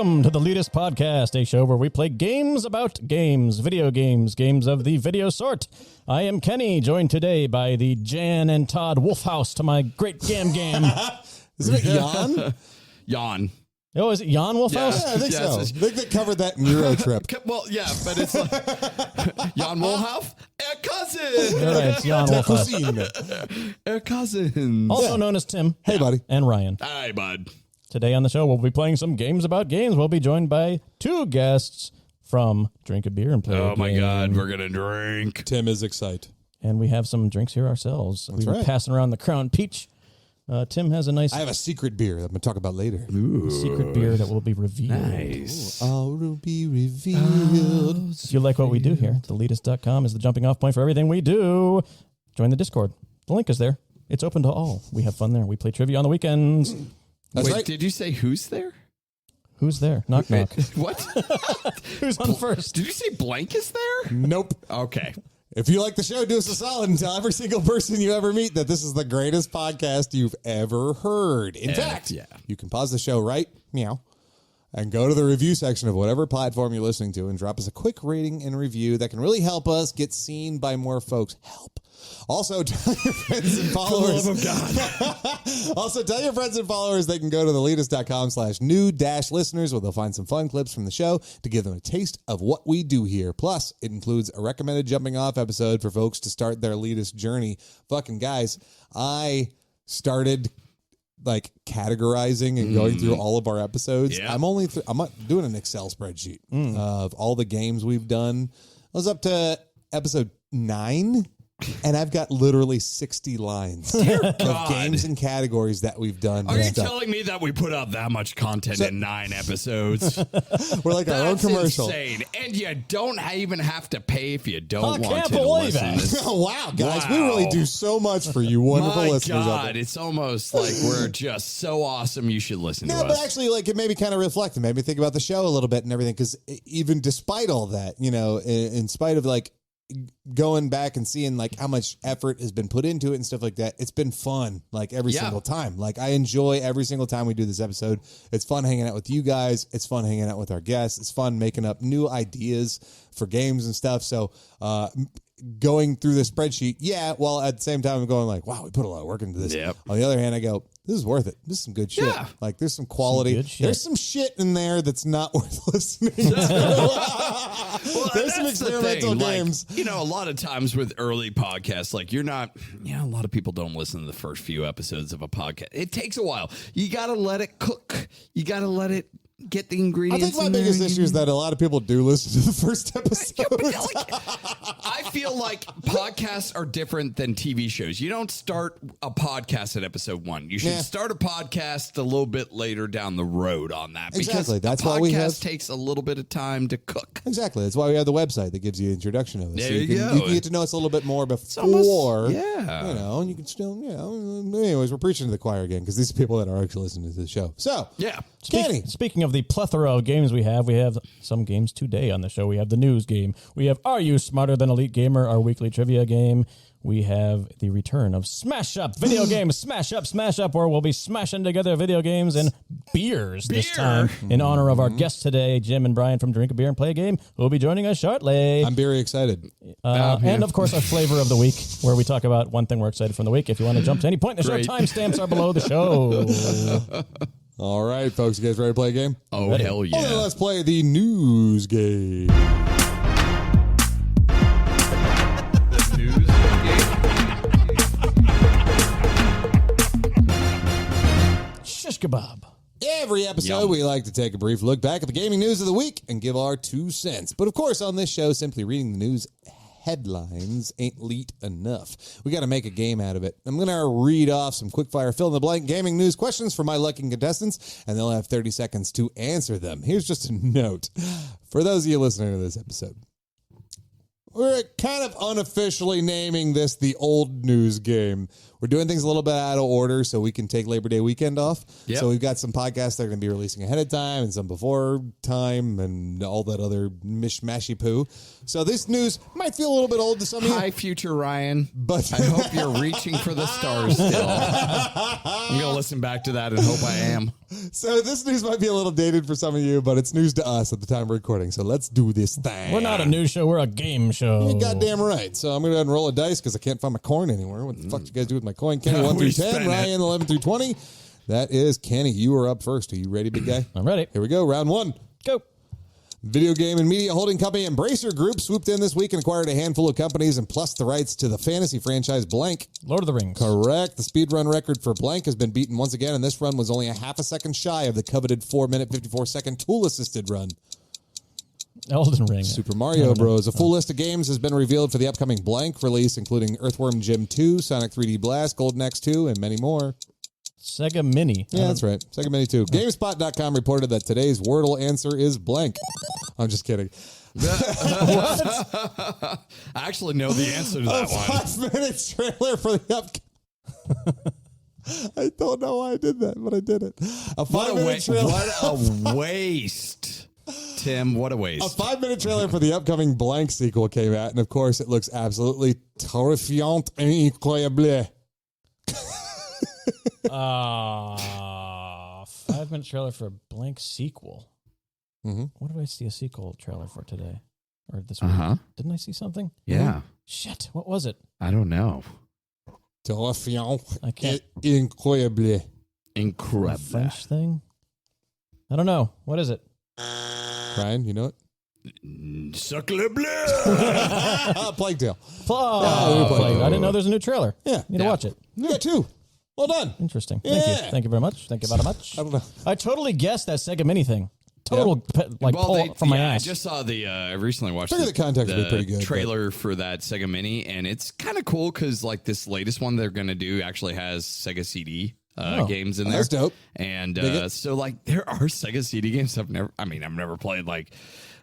Welcome to the Leetist podcast, a show where we play games about games, video games, games of the video sort. I am Kenny, joined today by the Jan and Todd Wolfhouse to my great Gam. Isn't it Jan? Jan. Oh, is it Jan Wolfhouse? Yeah, I think so. I think they covered that in Euro Trip. Well, yeah, but it's like Jan Wolfhouse, cousin. All right, it's Jan Wolfhouse. Cousins. Also known as Tim. Hey, buddy. And Ryan. Hi, bud. Today on the show, we'll be playing some games about games. We'll be joined by two guests from Drink a Beer and Play a Game. Oh, my God. We're going to drink. Tim is excited. And we have some drinks here ourselves. That's We're right. passing around the Crown Peach. Tim has a nice I have a secret beer that I'm going to talk about later. secret beer that will be revealed. Nice. All will be revealed. If you like what we do here, Leetist.com is the jumping off point for everything we do. Join the Discord. The link is there. It's open to all. We have fun there. We play trivia on the weekends. That's Wait, right. did you say who's there? Who's there? Knock, knock. What? Who's on first? Did you say Blank is there? Nope. Okay. If you like the show, do us a solid and tell every single person you ever meet that this is the greatest podcast you've ever heard. In fact, yeah. you can pause the show right meow and go to the review section of whatever platform you're listening to and drop us a quick rating and review that can really help us get seen by more folks. Help. Also, tell your friends and followers. For the love of God. Also, tell your friends and followers they can go to theleetist.com/new-listeners where they'll find some fun clips from the show to give them a taste of what we do here. Plus, it includes a recommended jumping off episode for folks to start their Leetist journey. Fucking guys, I started like categorizing and going through all of our episodes. Yeah. I'm doing an Excel spreadsheet of all the games we've done. I was up to episode 9. And I've got literally 60 lines of games and categories that we've done. Are you telling me that we put out that much content in 9 episodes? We're like our own commercial. Insane. And you don't even have to pay if you don't want can't to believe listen. it. Oh, wow, guys. We Wow. really do so much for you wonderful My listeners out God, there. it's almost like we're just so awesome. You should listen to No, us. but actually, like, it made me kind of reflect and made me think about the show a little bit and everything. Because even despite all that, you know, in spite of like going back and seeing like how much effort has been put into it and stuff like that, it's been fun like every single time. Like I enjoy every single time we do this episode. It's fun hanging out with you guys. It's fun hanging out with our guests. It's fun making up new ideas for games and stuff. So going through the spreadsheet, while at the same time I'm going like, wow, we put a lot of work into this. Yep. On the other hand, I go, this is worth it. This is some good shit. Yeah. Like there's some quality. Some good shit. There's some shit in there that's not worth listening to. There's some that's the experimental thing. games. Like, you know, a lot of times with early podcasts, like you're not, a lot of people don't listen to the first few episodes of a podcast. It takes a while. You got to let it cook. You got to let it get the I ingredients. think my biggest issue is that a lot of people do listen to the first episode. I feel like podcasts are different than TV shows. You don't start a podcast at episode 1. You should start a podcast a little bit later down the road on that. Exactly. Because That's a why we have- podcast takes a little bit of time to cook. Exactly. That's why we have the website that gives you an introduction of it. There you you can, go. can get to know us a little bit more before, almost- you know, and you can still, anyways, we're preaching to the choir again because these are people that are actually listening to the show. So, Yeah. Kenny. Speaking of the plethora of games we have some games today on the show. We have the news game. We have Are You Smarter Than Elite Gamer, our weekly trivia game. We have the return of SmashedUp, video game Smash Up, where we'll be smashing together video games and beers this time in honor of our guests today, Jim and Brian from Drink a Beer and Play a Game, who will be joining us shortly. I'm very excited. And, of course, our flavor of the week, where we talk about one thing we're excited from the week. If you want to jump to any point in the Great. show, timestamps are below the show. All right, folks, you guys ready to play a game? Oh, hell yeah. Okay, let's play the news game. Shish kebab. Every episode, we like to take a brief look back at the gaming news of the week and give our 2 cents. But of course, on this show, simply reading the news headlines ain't Leet enough. We got to make a game out of it. I'm going to read off some quickfire fill-in-the-blank gaming news questions for my lucky contestants, and they'll have 30 seconds to answer them. Here's just a note. For those of you listening to this episode, we're kind of unofficially naming this the old news game. we're doing things a little bit out of order so we can take Labor Day weekend off. Yep. So we've got some podcasts that are going to be releasing ahead of time and some before time and all that other mishmashy poo. So this news might feel a little bit old to some of you. Hi, future Ryan. But I hope you're reaching for the stars still. I'm going to listen back to that and hope I am. So this news might be a little dated for some of you, but it's news to us at the time of recording. So let's do this thing. We're not a news show. We're a game show. You're goddamn right. So I'm going to go ahead and roll a dice because I can't find my coin anywhere. What the fuck you guys do with my coin? Kenny, 1 through We 10. spent Ryan, 11 through 20. That is Kenny. You are up first. Are you ready, big guy? I'm ready. Here we go. Round 1. Go. Video game and media holding company Embracer Group swooped in this week and acquired a handful of companies and plus the rights to the fantasy franchise Blank. Lord of the Rings. Correct. The speedrun record for Blank has been beaten once again, and this run was only a half a second shy of the coveted 4-minute, 54-second tool-assisted run. Elden Ring. Super Mario Bros. A full list of games has been revealed for the upcoming Blank release, including Earthworm Jim 2, Sonic 3D Blast, Golden Axe 2, and many more. Sega Mini. Yeah, that's right. Sega Mini 2. GameSpot.com reported that today's Wordle answer is blank. I'm just kidding. I actually know the answer to that one. 5-minute trailer for the I don't know why I did that, but I did it. A 5-minute trailer. What a waste. Tim, what a waste. A 5-minute trailer for the upcoming Blank sequel came out, and of course, it looks absolutely terrifiant and incroyable. 5-minute trailer for a Blank sequel. Mm-hmm. What did I see a sequel trailer for today? Or this week? Didn't I see something? Yeah. Shit, what was it? I don't know. Terrifiant I can't. and incroyable. Incredible. French thing? I don't know. What is it? Ryan, you know it? Sacre bleu. Plague Tale. I didn't know there's a new trailer. Yeah. Need to watch it. You got 2. Well done. Interesting. Yeah. Thank you. Thank you very much. Thank you very much. I don't know. I totally guessed that Sega Mini thing. Total pull from my ass. I just saw I recently watched Figure the context would be pretty good, trailer for that Sega Mini, and it's kind of cool because like this latest one they're going to do actually has Sega CD games in there. That's dope. And so like there are Sega CD games I've never played like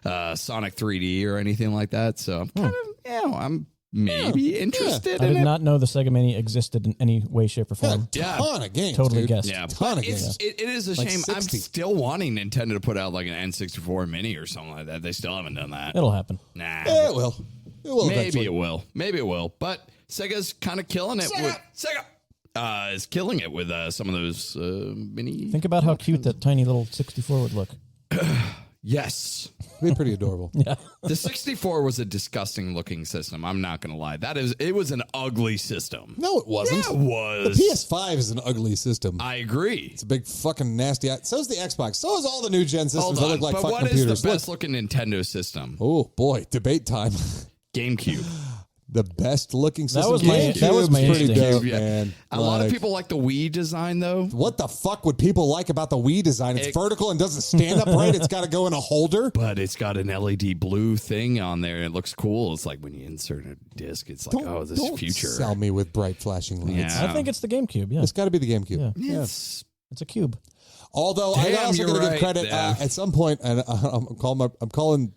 Sonic 3D or anything like that. So I'm kind of I'm maybe interested I in did it. not know the Sega Mini existed in any way, shape, or form. Ton of games. Totally dude. guessed. Yeah, Ton but of games. it is a Like shame. I'm 60. still wanting Nintendo to put out like an N64 Mini or something like that. They still haven't done that. It'll happen. Nah. Yeah, it will. It will Maybe eventually. it will. Maybe it will. But Sega's kind of killing it with Sega. Is killing it with some of those mini. Think about how cute that tiny little 64 would look. Yes. It'd be pretty adorable. Yeah. The 64 was a disgusting looking system. I'm not going to lie. It was an ugly system. No, it wasn't. Yeah, it was. The PS5 is an ugly system. I agree. It's a big fucking nasty. So is the Xbox. So is all the new gen systems Hold that on. look like But fucking what computers. is the best looking Nintendo system? Oh boy, debate time. GameCube. The best looking system. was my GameCube's pretty instinct. dope, Yeah. man. A lot of Like, people like the Wii design, though. What the fuck would people like about the Wii design? It's vertical and doesn't stand upright. It's got to go in a holder. But it's got an LED blue thing on there. It looks cool. It's like when you insert a disc, it's like, this is future. Sell me with bright flashing lights. Yeah. I think it's the GameCube. Yeah. It's got to be the GameCube. Yeah. It's It's a cube. Although I Damn, also you're going to give right. credit Yeah. at some point, and I'm calling.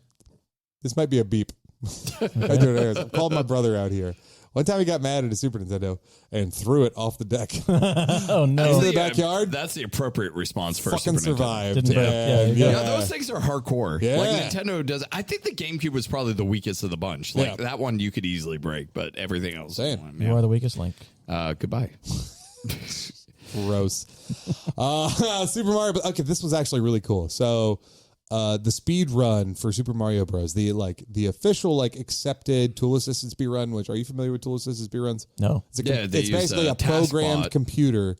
This might be a beep. I do it anyways. I'm calling my brother out here. One time he got mad at a Super Nintendo and threw it off the deck. Oh, no. In the backyard. That's the appropriate response for a Fucking Super Nintendo. survived. Didn't break. Yeah, you Yeah, got those things are hardcore. Yeah. Like Nintendo does. I think the GameCube was probably the weakest of the bunch. Like Yeah. that one you could easily break, but everything else. Same. You are the weakest link. Goodbye. Gross. Super Mario. Okay, this was actually really cool. So, the speed run for Super Mario Bros. The official accepted tool assisted speed run. Which, are you familiar with tool assisted speed runs? No. It's, Yeah, they it's use, basically a TaskBot. programmed computer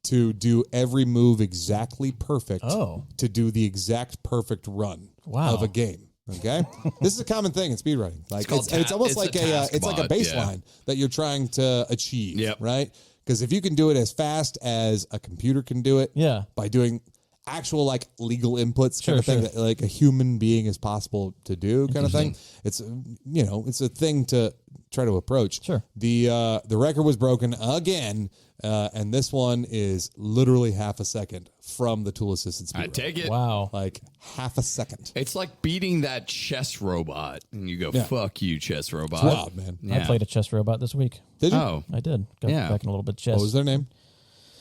to do every move exactly perfect. Oh. To do the exact perfect run Wow. of a game. Okay, this is a common thing in speedrunning. Like called it's almost it's like a it's like a TaskBot, baseline that you're trying to achieve. Yep. Right. Because if you can do it as fast as a computer can do it, Yeah. by doing actual like legal inputs kind of thing that like a human being is possible to do kind of thing. It's it's a thing to try to approach. Sure. The record was broken again, and this one is literally half a second from the tool assisted speed. I take it. Wow. Like half a second. It's like beating that chess robot, and you go, "Fuck you, chess robot." It's wild, man. I played a chess robot this week. Did you? Oh, I did. Got back in a little bit of chess. What was their name?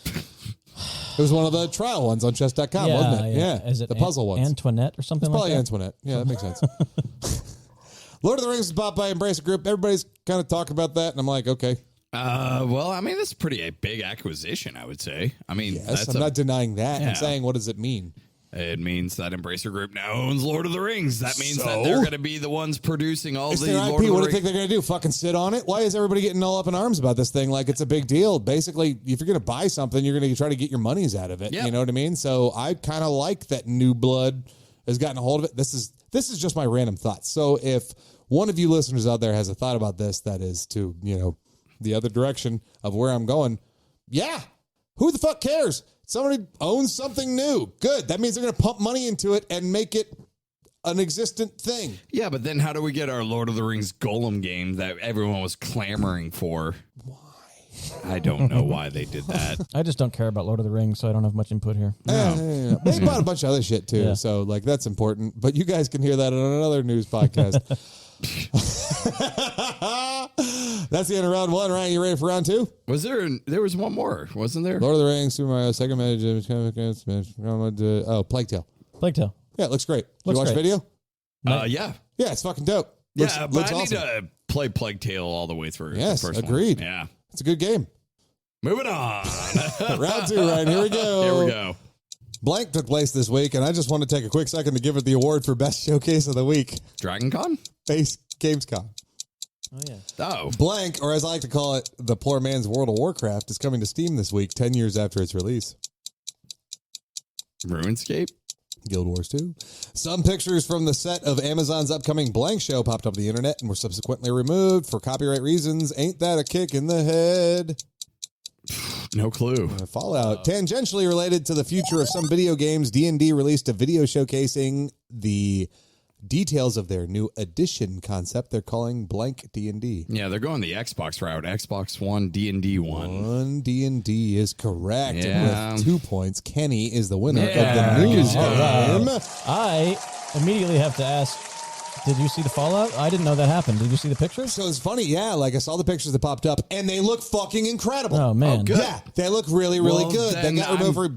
It was one of the trial ones on chess.com, wasn't it? Yeah. Is it the puzzle ones. Antoinette or something like that? Probably Antoinette. Yeah, that makes sense. Lord of the Rings is bought by Embracer Group. Everybody's kind of talking about that, and I'm like, okay. Well, I mean, that's pretty a big acquisition, I would say. I mean, yes, I'm not denying that. I'm saying, what does it mean? It means that Embracer Group now owns Lord of the Rings. That means that they're going to be the ones producing all the Lord of the Rings. What do you think they're going to do? Fucking sit on it? Why is everybody getting all up in arms about this thing like it's a big deal? Basically, if you're going to buy something, you're going to try to get your monies out of it. Yep. You know what I mean? So I kind of like that new blood has gotten a hold of it. This is just my random thoughts. So if one of you listeners out there has a thought about this that is to, the other direction of where I'm going, yeah, who the fuck cares? Somebody owns something new. Good. That means they're going to pump money into it and make it an existent thing. Yeah, but then how do we get our Lord of the Rings Golem game that everyone was clamoring for? Why? I don't know why they did that. I just don't care about Lord of the Rings, so I don't have much input here. No. They bought a bunch of other shit, too. Yeah. So, that's important. But you guys can hear that on another news podcast. That's the end of round one, Ryan. You ready for round two? There was one more, wasn't there? Lord of the Rings, Super Mario, Second Magic, Plague Tale. Plague Tale. Yeah, it looks great. Did you watch the video? Yeah. Yeah, it's fucking dope. But I need to play Plague Tale all the way through. Yes, the first agreed. One. Yeah. It's a good game. Moving on. Round two, Ryan. Here we go. Here we go. Blank took place this week, and I just want to take a quick second to give it the award for Best Showcase of the Week. DragonCon? Gamescom. Oh, yeah. Oh. Blank, or as I like to call it, the poor man's World of Warcraft, is coming to Steam this week, 10 years after its release. RuneScape? Guild Wars 2. Some pictures from the set of Amazon's upcoming Blank show popped up on the internet and were subsequently removed for copyright reasons. Ain't that a kick in the head? No clue. Fallout. Tangentially related to the future of some video games, D&D released a video showcasing the details of their new edition concept they're calling Blank D&D. Yeah, they're going the Xbox route. Xbox One, D&D one. One D&D is correct. Yeah. With 2 points, Kenny is the winner of the news game. I immediately have to ask, did you see the Fallout? I didn't know that happened. Did you see the pictures? So it's funny, yeah. I saw the pictures that popped up, and they look fucking incredible. Oh, man. Oh, good. Yeah, they look really, really Well, good. They then got removed for,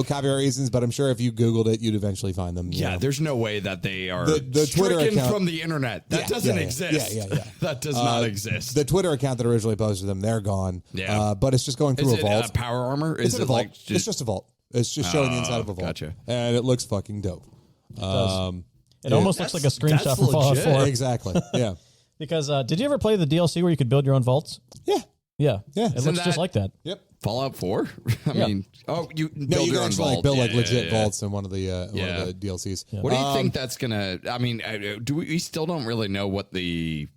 copyright reasons, but I'm sure if you Googled it, you'd eventually find them. Yeah, there's no way that they are the Twitter account from the internet. That doesn't exist. Yeah. That does not exist. The Twitter account that originally posted them, they're gone. Yeah. But it's just going through Is a vault. Power Armor? It's Is a it vault. like It's just a vault. It's just showing the inside of a vault. Gotcha. And it looks fucking dope. It almost looks like a screenshot from Fallout 4. Exactly. Yeah. Because did you ever play the DLC where you could build your own vaults? Yeah. Yeah. Yeah. It looks just like that. Yep. Fallout 4? I mean, You you build can your own actually vault. build legit vaults in one of the DLCs. What do you think that's gonna? I mean, we still don't really know what the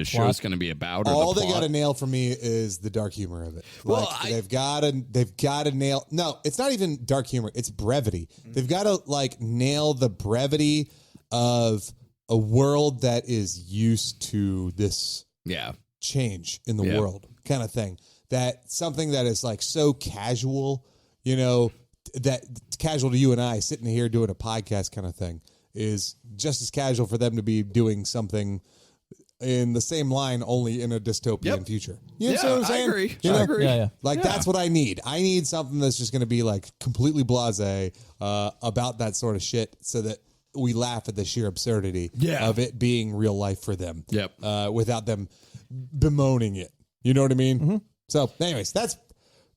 show's going to be about. Or all the they plot. got to nail for me is the dark humor of it. Well, they've got to nail. No, it's not even dark humor. It's brevity. They've got to nail the brevity of a world that is used to this change in the world kind of thing. That something that is so casual, that casual to you and I sitting here doing a podcast kind of thing is just as casual for them to be doing something in the same line, only in a dystopian future. You know what I'm saying? I agree. You know? I agree. Yeah. That's what I need. I need something that's just going to be completely blasé about that sort of shit so that we laugh at the sheer absurdity of it being real life for them. Yep. Without them bemoaning it. You know what I mean? Mm-hmm. So, anyways, that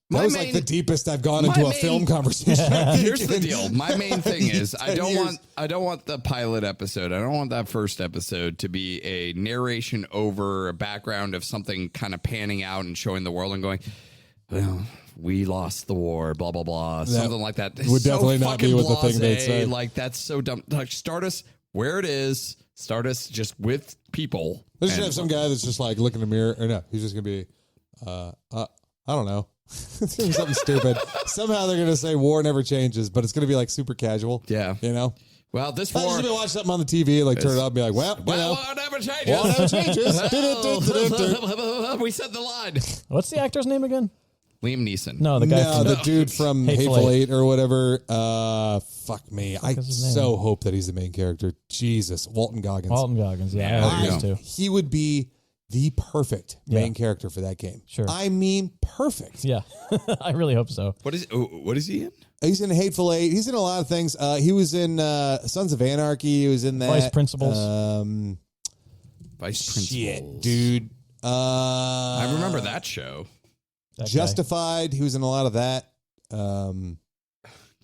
was the deepest I've gone into a film conversation. Here's the deal. My main thing is I don't want the pilot episode. I don't want that first episode to be a narration over a background of something kind of panning out and showing the world and going, well, we lost the war, blah, blah, blah. Something like that. Would definitely not be what the thing they'd say. That's so dumb. Start us where it is. Start us just with people. They should have some guy that's just looking in the mirror. Or no, he's just going to be, I don't know. It's going to be something stupid. Somehow they're going to say war never changes, but it's going to be like super casual. Yeah. You know? Well, this I'm war. just going to watch something on the TV, like turn it up and be like, well, you know. War never changes. War never changes. We said the line. What's the actor's name again? Liam Neeson. No, the guy No, from the dude from Hateful Hateful Eight. Eight or whatever. Fuck me. I is his name? so hope that he's the main character. Jesus. Walton Goggins. Walton Goggins. Yeah, Yeah, I hope there he you is go. too. He would be the perfect main character for that game. Sure. I mean, perfect. Yeah, I really hope so. What is he in? He's in Hateful Eight. He's in a lot of things. He was in Sons of Anarchy. He was in that. Vice Principals. Vice Principals. Shit, dude. I remember that show. That guy. Justified. He was in a lot of that.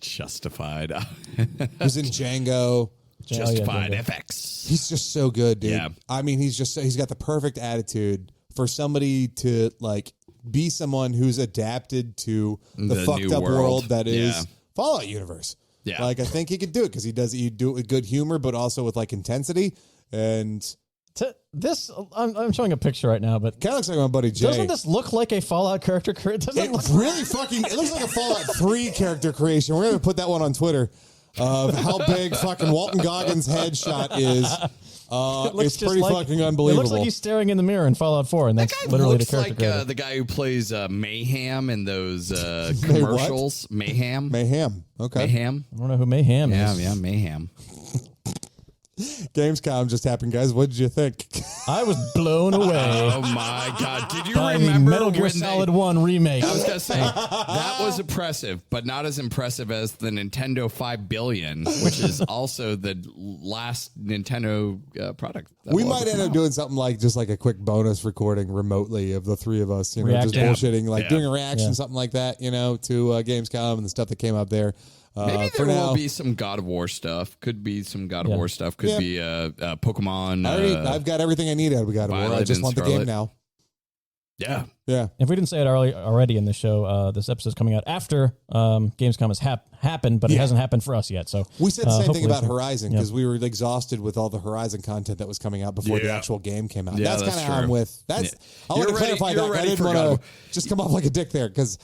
Justified. He was in Django. Justified yeah. FX. He's just so good, dude. Yeah. I mean, he's got the perfect attitude for somebody to like be someone who's adapted to the The fucked new up world that is Yeah. Fallout universe. Yeah. Like I think he could do it because he do it with good humor, but also with like intensity. And I'm showing a picture right now, but kind of looks like my buddy Jay. doesn't this look like a Fallout character? Doesn't It really fucking. It looks like a Fallout 3 character creation. We're gonna put that one on Twitter of how big fucking Walton Goggins' headshot is. It's just pretty like- fucking It unbelievable. looks like he's staring in the mirror in Fallout 4, and that's Guy literally the looks character like creator. the guy who plays Mayhem in those commercials. Mayhem. Mayhem. Okay. Mayhem. I don't know who Mayhem Yeah, is. yeah, Mayhem. Gamescom just happened, guys. What did you think? I was blown away Oh my God! Did you by the remember Metal Gear when Solid 1 remake. I was gonna say that was impressive, but not as impressive as the Nintendo 5 billion, which is also the last Nintendo product. that We will might ever end come up out. doing something like just like a quick bonus recording remotely of the three of us, you know, just Reacting. bullshitting, like Yeah. doing a reaction, Yeah. something like that, you know, to Gamescom and the stuff that came up there. Maybe for there now, will be some God of War stuff. Could be some God of Yeah. War stuff. Could Yeah. be Pokemon. I've got everything I need out of God of War. I Violet just and want the game Scarlet. now. Yeah. Yeah. If we didn't say it already in the show, this episode's coming out after Gamescom has happened, but it Yeah. hasn't happened for us yet. So We said the same thing hopefully- about Horizon yeah. because we were exhausted with all the Horizon content that was coming out before the Yeah. actual game came out. Yeah, that's kind that's of how I'm true. with. That's Yeah. I want to You're ready- clarify you're that. I ready didn't for want God to of just come off like a dick there because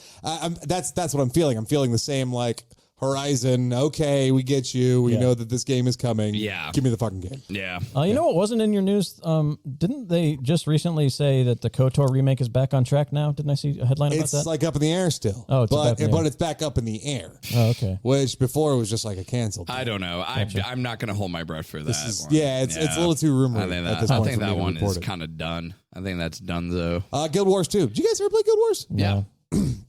that's what I'm feeling. I'm feeling the same like Horizon. Okay, we get you. We Yeah. know that this game is coming. Yeah. Give me the fucking game. Yeah. You know what wasn't in your news? Didn't they just recently say that the KOTOR remake is back on track now? Didn't I see a headline about It's that? like up in the air still. Oh, it's but up in the air. it's back up in the air. Oh, okay. Which before it was just like a canceled. I don't know. I'm not going to hold my breath for that. This is one. it's a little too rumored I think at that, this I point think for me that to one report is it. kind of done. I think that's done though. Guild Wars 2. Did you guys ever play Guild Wars? Yeah.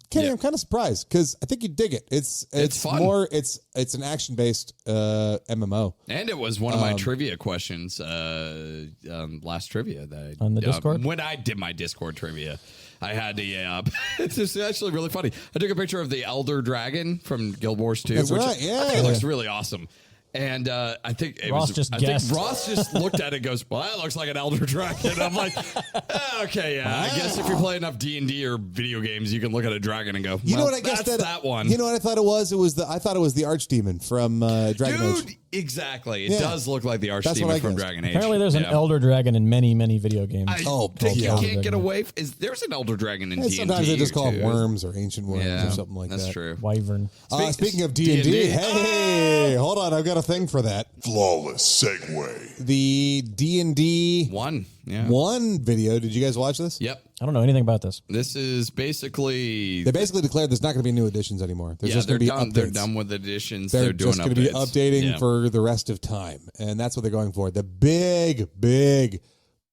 Kenny, Yeah. I'm kind of surprised because I think you dig it. It's fun. more it's an action based MMO. And it was one of my trivia questions, last trivia that On the Discord? when I did my Discord trivia. I had to, it's just actually really funny. I took a picture of the Elder Dragon from Guild Wars 2, That's which right, I think yeah. it looks really awesome. And I think it Ross was, just I think guessed. Ross just looked at it and goes, well, that looks like an Elder Dragon. And I'm like, okay, yeah. I guess if you play enough D&D or video games, you can look at a dragon and go, You know well, what I guess that's that one. You know what I thought it was? I thought it was the Archdemon from Dragon Age. Dude, exactly. It Yeah. does look like the That's what I Archdemon from guessed. Dragon Age. Apparently, there's an Yeah. Elder Dragon in many, many video games. I Oh, think you yeah. can't get away. There's an Elder Dragon in And D&D. sometimes they just call them too. worms or ancient worms Yeah, or something like that's that. true. Wyvern. Speaking of D&D, D&D. hey, hold on, I've got a thing for that. Flawless segue. The D&D One. Yeah. 1 video. Did you guys watch this? Yep. I don't know anything about this. This is basically. They basically declared there's not going to be new editions anymore. There's Yeah, just they're going to be done. updates. They're done with additions. They're doing just going to be updates. updating Yeah. for the rest of time. And that's what they're going for. The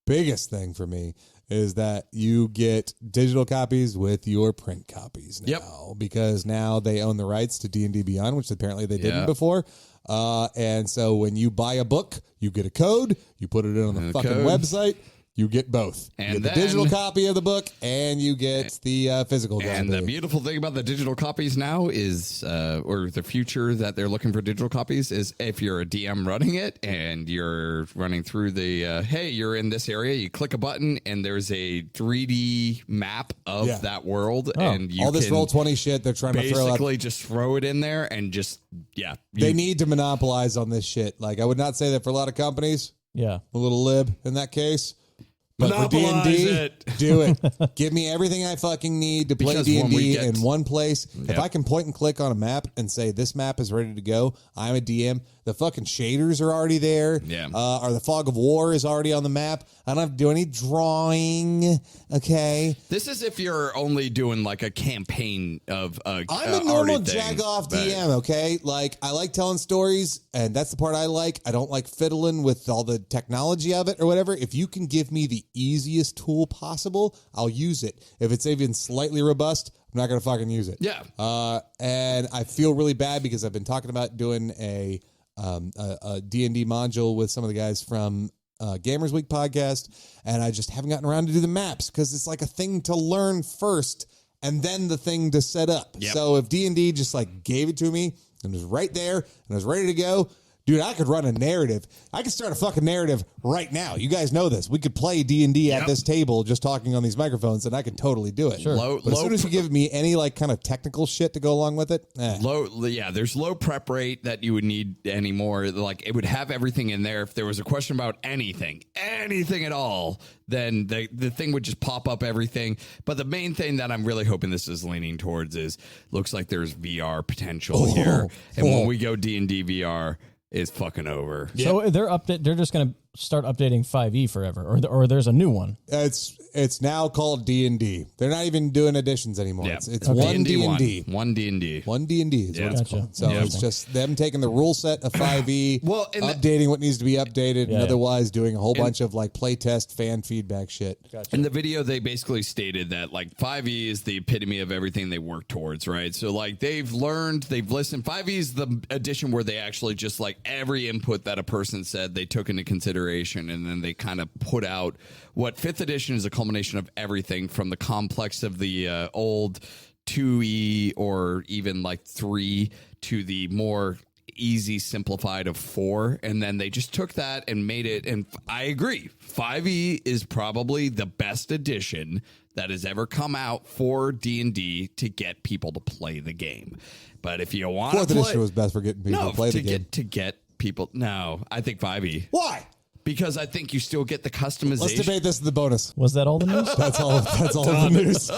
biggest thing for me is that you get digital copies with your print copies now. Yep. Because now they own the rights to D&D Beyond, which apparently they didn't Yeah. before. And so when you buy a book, you get a code, you put it in on the And a fucking code. website. You get both. And you get the then- digital copy of the book, and you get the physical copy. And the beautiful thing about the digital copies now is, or the future that they're looking for digital copies is if you're a DM running it and you're running through the, hey, you're in this area, you click a button and there's a 3D map of Yeah. that world. Oh. And you all this can Roll20 shit they're trying to throw out. basically just throw it in there and just, yeah. They need to monopolize on this shit. Like, I would not say that for a lot of companies. Yeah. A little lib in that case. But for Monopolize D&D, it. do it. Give me everything I fucking need to play Because when we D&D get- in one place. Yep. If I can point and click on a map and say, this map is ready to go, I'm a DM. The fucking shaders are already there. Yeah. Or the fog of war is already on the map. I don't have to do any drawing. Okay. This is if you're only doing like a campaign of a I'm a normal arty thing, jag-off but- DM, okay? Like, I like telling stories, and that's the part I like. I don't like fiddling with all the technology of it or whatever. If you can give me the easiest tool possible, I'll use it. If it's even slightly robust, I'm not going to fucking use it. Yeah. And I feel really bad because I've been talking about doing a D&D module with some of the guys from Gamers Week podcast, and I just haven't gotten around to do the maps because it's like a thing to learn first and then the thing to set up. Yep. So if D&D just like gave it to me and it was right there and I was ready to go, dude, I could run a narrative. I could start a fucking narrative right now. You guys know this. We could play D&D at this table just talking on these microphones, and I could totally do it. Sure. But as soon as you give me any like kind of technical shit to go along with it, There's low prep rate that you would need anymore. Like it would have everything in there. If there was a question about anything at all, then the thing would just pop up everything. But the main thing that I'm really hoping this is leaning towards is looks like there's VR potential here. And when we go D&D VR, it's fucking over. So they're just going to start updating 5e forever, or there's a new one. it's now called D&D. They're not even doing editions anymore. Yeah. It's one D&D. One D&D. One D&D is what it's Gotcha. called. So it's just them taking the rule set of 5e, Well, and updating what needs to be updated, Yeah. and otherwise doing a whole bunch of like playtest fan feedback shit. In the video, they basically stated that like 5e is the epitome of everything they work towards, right? So like they've learned, they've listened. 5e is the edition where they actually just like every input that a person said they took into consideration, and then they kind of put out what 5th edition is a culmination of everything from the complex of the old 2e or even like 3 to the more easy simplified of 4, and then they just took that and made it. And I agree, 5e is probably the best edition that has ever come out for D&D to get people to play the game. But if you want to 4th play, edition was best for getting people to play the game. to get people. No, I think 5e. Why? Because I think you still get the customization. Let's debate this in the bonus. Was that all the news? That's all of the news.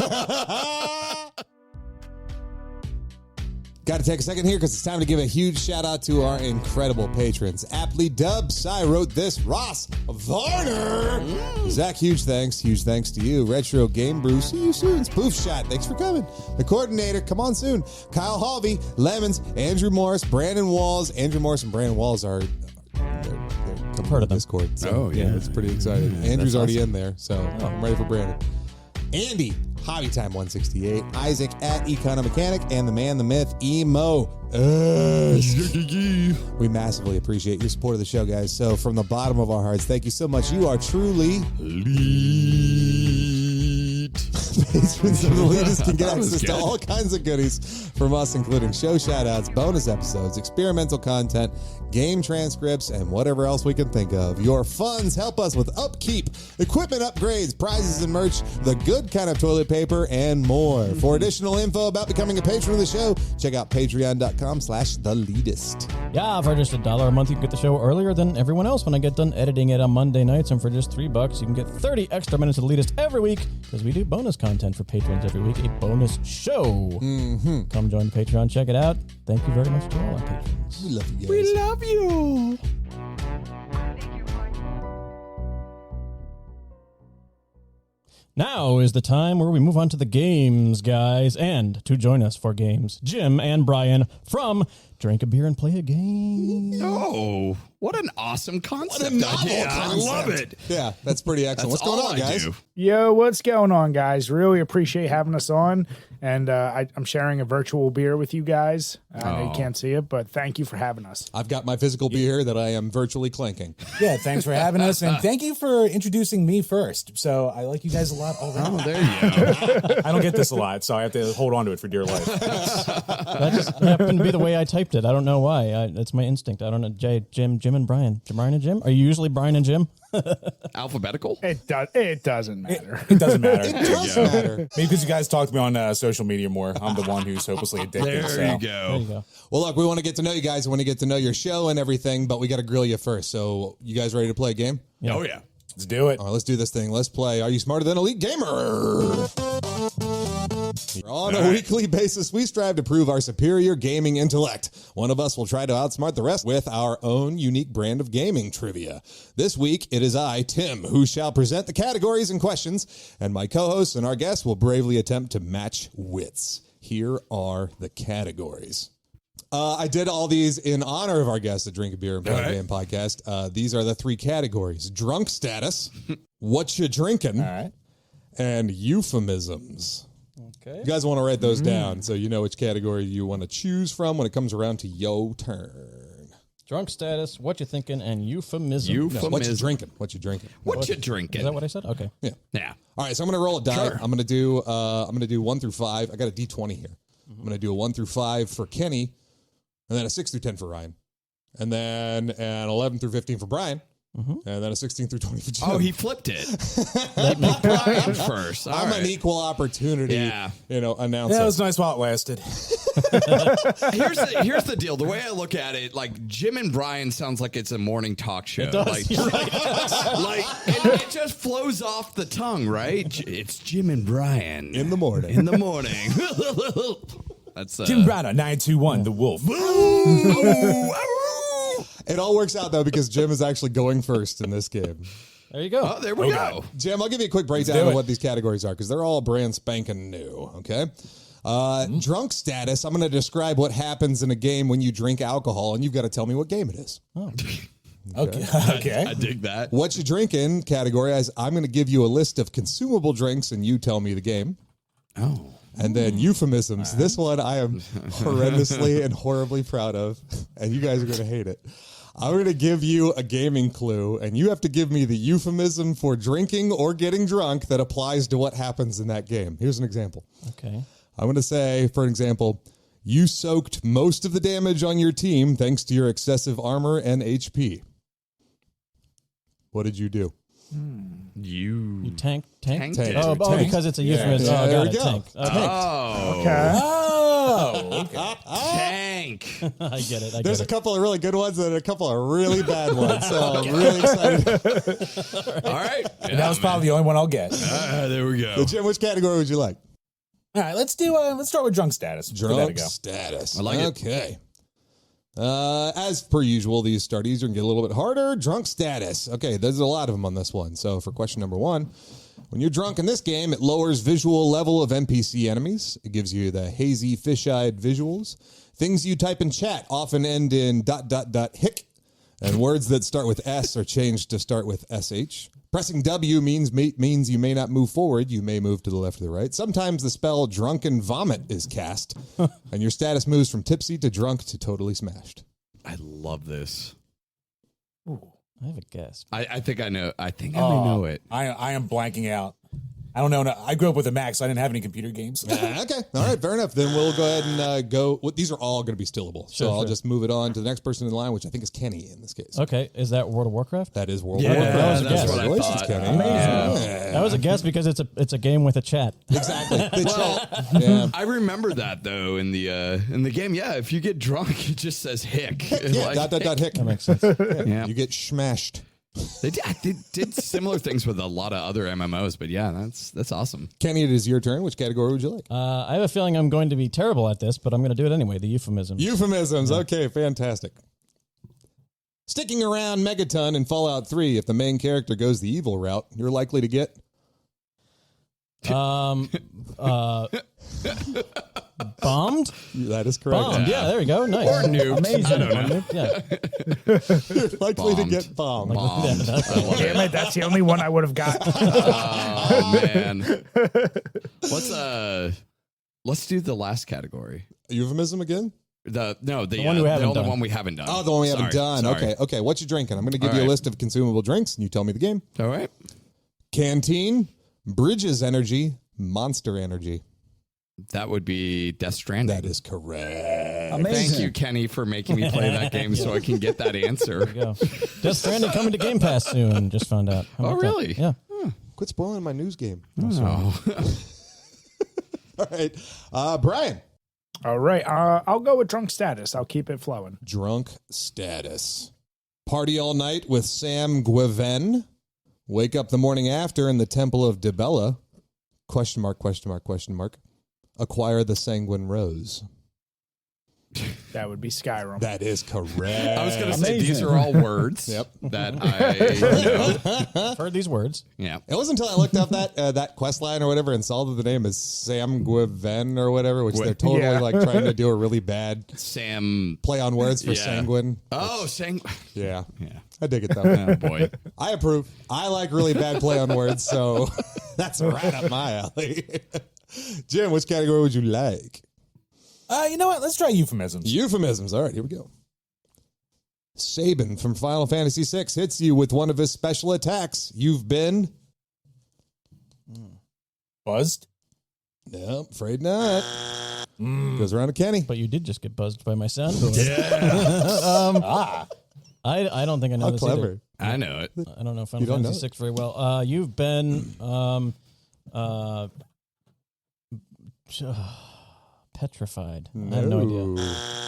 Got to take a second here because it's time to give a huge shout out to our incredible patrons. Aptly dubbed, Cy wrote this, Ross Varner. Zach, huge thanks. Huge thanks to you. Retro Game Brew, see you soon. Spoof Shot, thanks for coming. The Coordinator, come on soon. Kyle Halvey, Lemons, Andrew Morris, Brandon Walls. Andrew Morris and Brandon Walls are... They're heard of them. Discord. So, Oh, yeah. it's pretty exciting. Andrew's already in there, so I'm ready for Brandon. Andy, Hobby Time 168, Isaac at Econ Mechanic, and the man, the myth, Emo. We massively appreciate your support of the show, guys. So from the bottom of our hearts, thank you so much. You are truly patrons of the Leetist can get access to all kinds of goodies from us, including show shoutouts, bonus episodes, experimental content, game transcripts, and whatever else we can think of. Your funds help us with upkeep, equipment upgrades, prizes and merch, the good kind of toilet paper, and more. For additional info about becoming a patron of the show, check out patreon.com/theleetist. Yeah, for just $1 a month, you can get the show earlier than everyone else when I get done editing it on Monday nights. And for just $3, you can get 30 extra minutes of the Leetist every week because we do bonus content for patrons every week, a bonus show. Come join the Patreon, check it out. Thank you very much to all our patrons. We love you guys. We love you. Now is the time where we move on to the games, guys. And to join us for games, Jim and Brian from Drink a Beer and Play a Game. Oh, what an awesome concept. What a novel idea. concept. I love it. Yeah, that's pretty excellent. That's What's going all on, I guys? do. Yo, what's going on, guys? Really appreciate having us on. And I'm sharing a virtual beer with you guys. I know you can't see it, but thank you for having us. I've got my physical beer that I am virtually clanking. Yeah, thanks for having us, and thank you for introducing me first. So I like you guys a lot already. Oh, there you go. I don't get this a lot, so I have to hold on to it for dear life. That just happened to be the way I typed it. I don't know why. That's my instinct. I don't know. Jim, and Brian. Brian and Jim? Are you usually Brian and Jim? Alphabetical? It doesn't matter. It doesn't matter. It does matter. Maybe because you guys talk to me on social media more. I'm the one who's hopelessly addicted. There so. you There you go. go. Well, look, we want to get to know you guys. We want to get to know your show and everything, but we got to grill you first. So, you guys ready to play a game? Oh, yeah. Let's do it. All right, let's do this thing. Let's play Are You Smarter Than a Leet Gamer? On a weekly basis, we strive to prove our superior gaming intellect. One of us will try to outsmart the rest with our own unique brand of gaming trivia. This week, it is I, Tim, who shall present the categories and questions, and my co-hosts and our guests will bravely attempt to match wits. Here are the categories. I did all these in honor of our guests at Drink a Beer and Play a Game podcast. These are the three categories: drunk status, what you drinking, All right. and euphemisms. Okay. You guys want to write those down so you know which category you want to choose from when it comes around to your turn. Drunk status, what you thinking, and euphemism. Euphemism. What you drinking? What you drinking? What you drinking? Is that what I said? Okay. Yeah. Yeah. All right, so I'm gonna roll a die. Sure. I'm gonna do 1 through 5. I got a D20 here. I'm gonna do a 1 through 5 for Kenny, and then a 6 through 10 for Ryan, and then an 11 through 15 for Brian, and then a 16 through 20 for Jim. Oh, he flipped it. He picked Brian first. All I'm right. an equal opportunity, Yeah. announcer. Yeah, it was nice while it lasted. Here's the deal. The way I look at it, like Jim and Brian sounds like it's a morning talk show. It does. Like, You're right. like it just flows off the tongue, right? It's Jim and Brian in the morning. in the morning. That's Jim Browner, 921, The Wolf. It all works out though because Jim is actually going first in this game. There you go. Oh, there we go. Jim, I'll give you a quick breakdown do of it. what these categories are because they're all brand spanking new. Okay. Drunk status. I'm going to describe what happens in a game when you drink alcohol, and you've got to tell me what game it is. Okay. I dig that. What you drinking category is I'm going to give you a list of consumable drinks, and you tell me the game. Oh. And then euphemisms. This one I am horrendously and horribly proud of, and you guys are going to hate it. I'm going to give you a gaming clue, and you have to give me the euphemism for drinking or getting drunk that applies to what happens in that game. Here's an example. Okay. I'm going to say, for an example, you soaked most of the damage on your team thanks to your excessive armor and HP. What did you do? You Tank? Tanked it. Oh, Tank. because it's a euphemism. Yeah, Oh, there got we it. go. Tank. Oh. Okay. Oh, okay. Tank. I get it. I There's get a it. couple of really good ones and a couple of really bad ones. So I'm really excited. All right. And that was probably the only one I'll get. There we go. So, Jim, which category would you like? All right, let's start with drunk status. Give that a Drunk go. status. I like it. Okay. As per usual, these studies are going to get a little bit harder. Drunk status. Okay, there's a lot of them on this one. So for question number 1, when you're drunk in this game, it lowers visual level of NPC enemies. It gives you the hazy, fish-eyed visuals. Things you type in chat often end in ... hic, and words that start with S are changed to start with SH. Pressing W means you may not move forward. You may move to the left or the right. Sometimes the spell drunken vomit is cast, and your status moves from tipsy to drunk to totally smashed. I love this. I have a guess. I think I know. I think I may know it. I am blanking out. I don't know. No, I grew up with a Mac, so I didn't have any computer games. Okay. All right. Fair enough. Then we'll go ahead and go. Well, these are all going to be stillable. So I'll sure. just move it on to the next person in line, which I think is Kenny in this case. Okay. Is that World of Warcraft? That is World Yeah, War Warcraft. that's what I Congratulations, thought. Kenny. Amazing. That was a guess because it's a game with a chat. Exactly. The chat. Yeah. I remember that though in the game. Yeah, if you get drunk, it just says hick. Yeah. Like, Hick. That makes sense. yeah. You get smashed. They did similar things with a lot of other MMOs, but yeah, that's awesome. Kenny, it is your turn. Which category would you like? I have a feeling I'm going to be terrible at this, but I'm going to do it anyway. The euphemism. Euphemisms. Okay, fantastic. Sticking around Megaton in Fallout 3, if the main character goes the evil route, you're likely to get... Bombed? That is correct. Bombed. Yeah, there we go. Nice. Or nuked. Amazing. I don't know. Yeah. You're likely to Bombed. get bombed. Bombed. I love Damn it. it, that's the only one I would have got. Oh man. Let's do the last category. Euphemism again? The one we haven't only done. one we haven't done. Oh, the one we haven't done. Sorry. Okay. What you drinking? I'm going to give All you a right. list of consumable drinks, and you tell me the game. All right. Canteen, Bridges Energy, Monster Energy. That would be Death Stranding. That is correct. Thank you, Kenny, for making me play that game so I can get that answer. Go. Death Stranding coming to Game Pass soon. Just found out. How Oh, about that? really? Yeah. Quit spoiling my news game. Oh. All right. Brian. All right, I'll go with drunk status. I'll keep it flowing. Drunk status. Party all night with Sam Gueven. Wake up the morning after in the Temple of Dibella. Question mark, question mark, question mark. Acquire the Sanguine Rose. That would be Skyrim. That is correct. I was going to say these are all words that I know. I've heard these words. Yeah. It wasn't until I looked up that quest line or whatever and saw that the name is Sam Guiven or whatever, which they're totally like trying to do a really bad Sam play on words for Yeah. sanguine. Oh, Yeah. Yeah. I dig it though. Oh, boy. I approve. I like really bad play on words, so that's right up my alley. Jim, which category would you like? You know what? Let's try euphemisms. Euphemisms. All right, here we go. Sabin from Final Fantasy VI hits you with one of his special attacks. You've been... Buzzed? No, afraid not. Goes around to Kenny. But you did just get buzzed by my sound. I don't think I know How this clever. I know it. either. I don't know Final You don't Fantasy know VI very well. You've been petrified. I have no idea.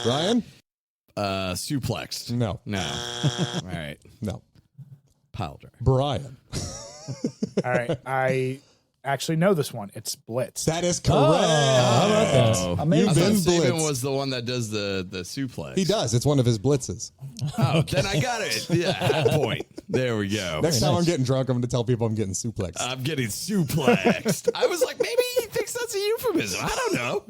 Ryan? Suplexed. No. No. All right. No. Pile drive. Brian. All right. I actually know this one. It's Blitz. That is correct. How about that? I You've thought been Saban blitzed. was the one that does the suplex. He does. It's one of his blitzes. Oh, then I got it. Yeah, half point. There we go. Next time I'm getting drunk, I'm going to tell people I'm getting suplexed. I'm getting suplexed. I was like, maybe he thinks that's a euphemism. I don't know.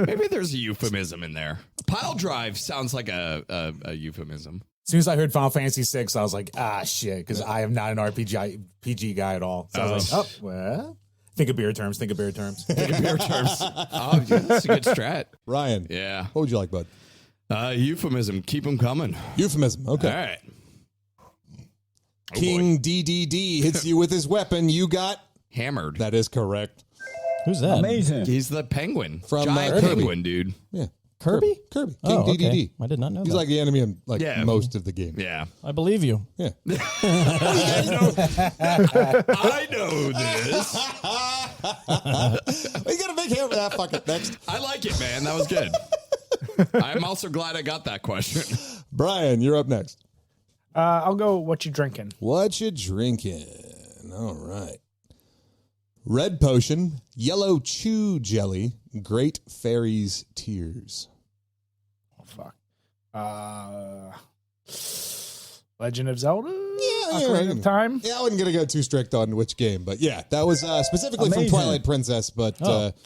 Maybe there's a euphemism in there. Pile drive sounds like a euphemism. As soon as I heard Final Fantasy VI, I was like, shit, because I am not an PG guy at all. So I was like, well, think of beer terms. Think of beer terms. Oh, yeah, that's a good strat. Ryan. Yeah. What would you like, bud? Euphemism. Keep them coming. Euphemism. Okay. All right. King DDD hits you with his weapon. You got... Hammered. That is correct. Who's that? He's the penguin. From, Giant Kirby. penguin, dude. Yeah. Kirby? King Oh, okay. DDD. I did not know He's that. like the enemy in Yeah. most of the game. Yeah. I believe you. Yeah. I know this. You got a big hammer. That fuck it. Next. I like it, man. That was good. I'm also glad I got that question. Brian, you're up next. I'll go. What you drinking? What you drinking? All right. Red potion, yellow chew jelly, great fairies tears. Oh fuck. Legend of Zelda. Ocarina of Time. Yeah, I wasn't gonna go too strict on which game, but yeah, that was specifically from Twilight Princess. But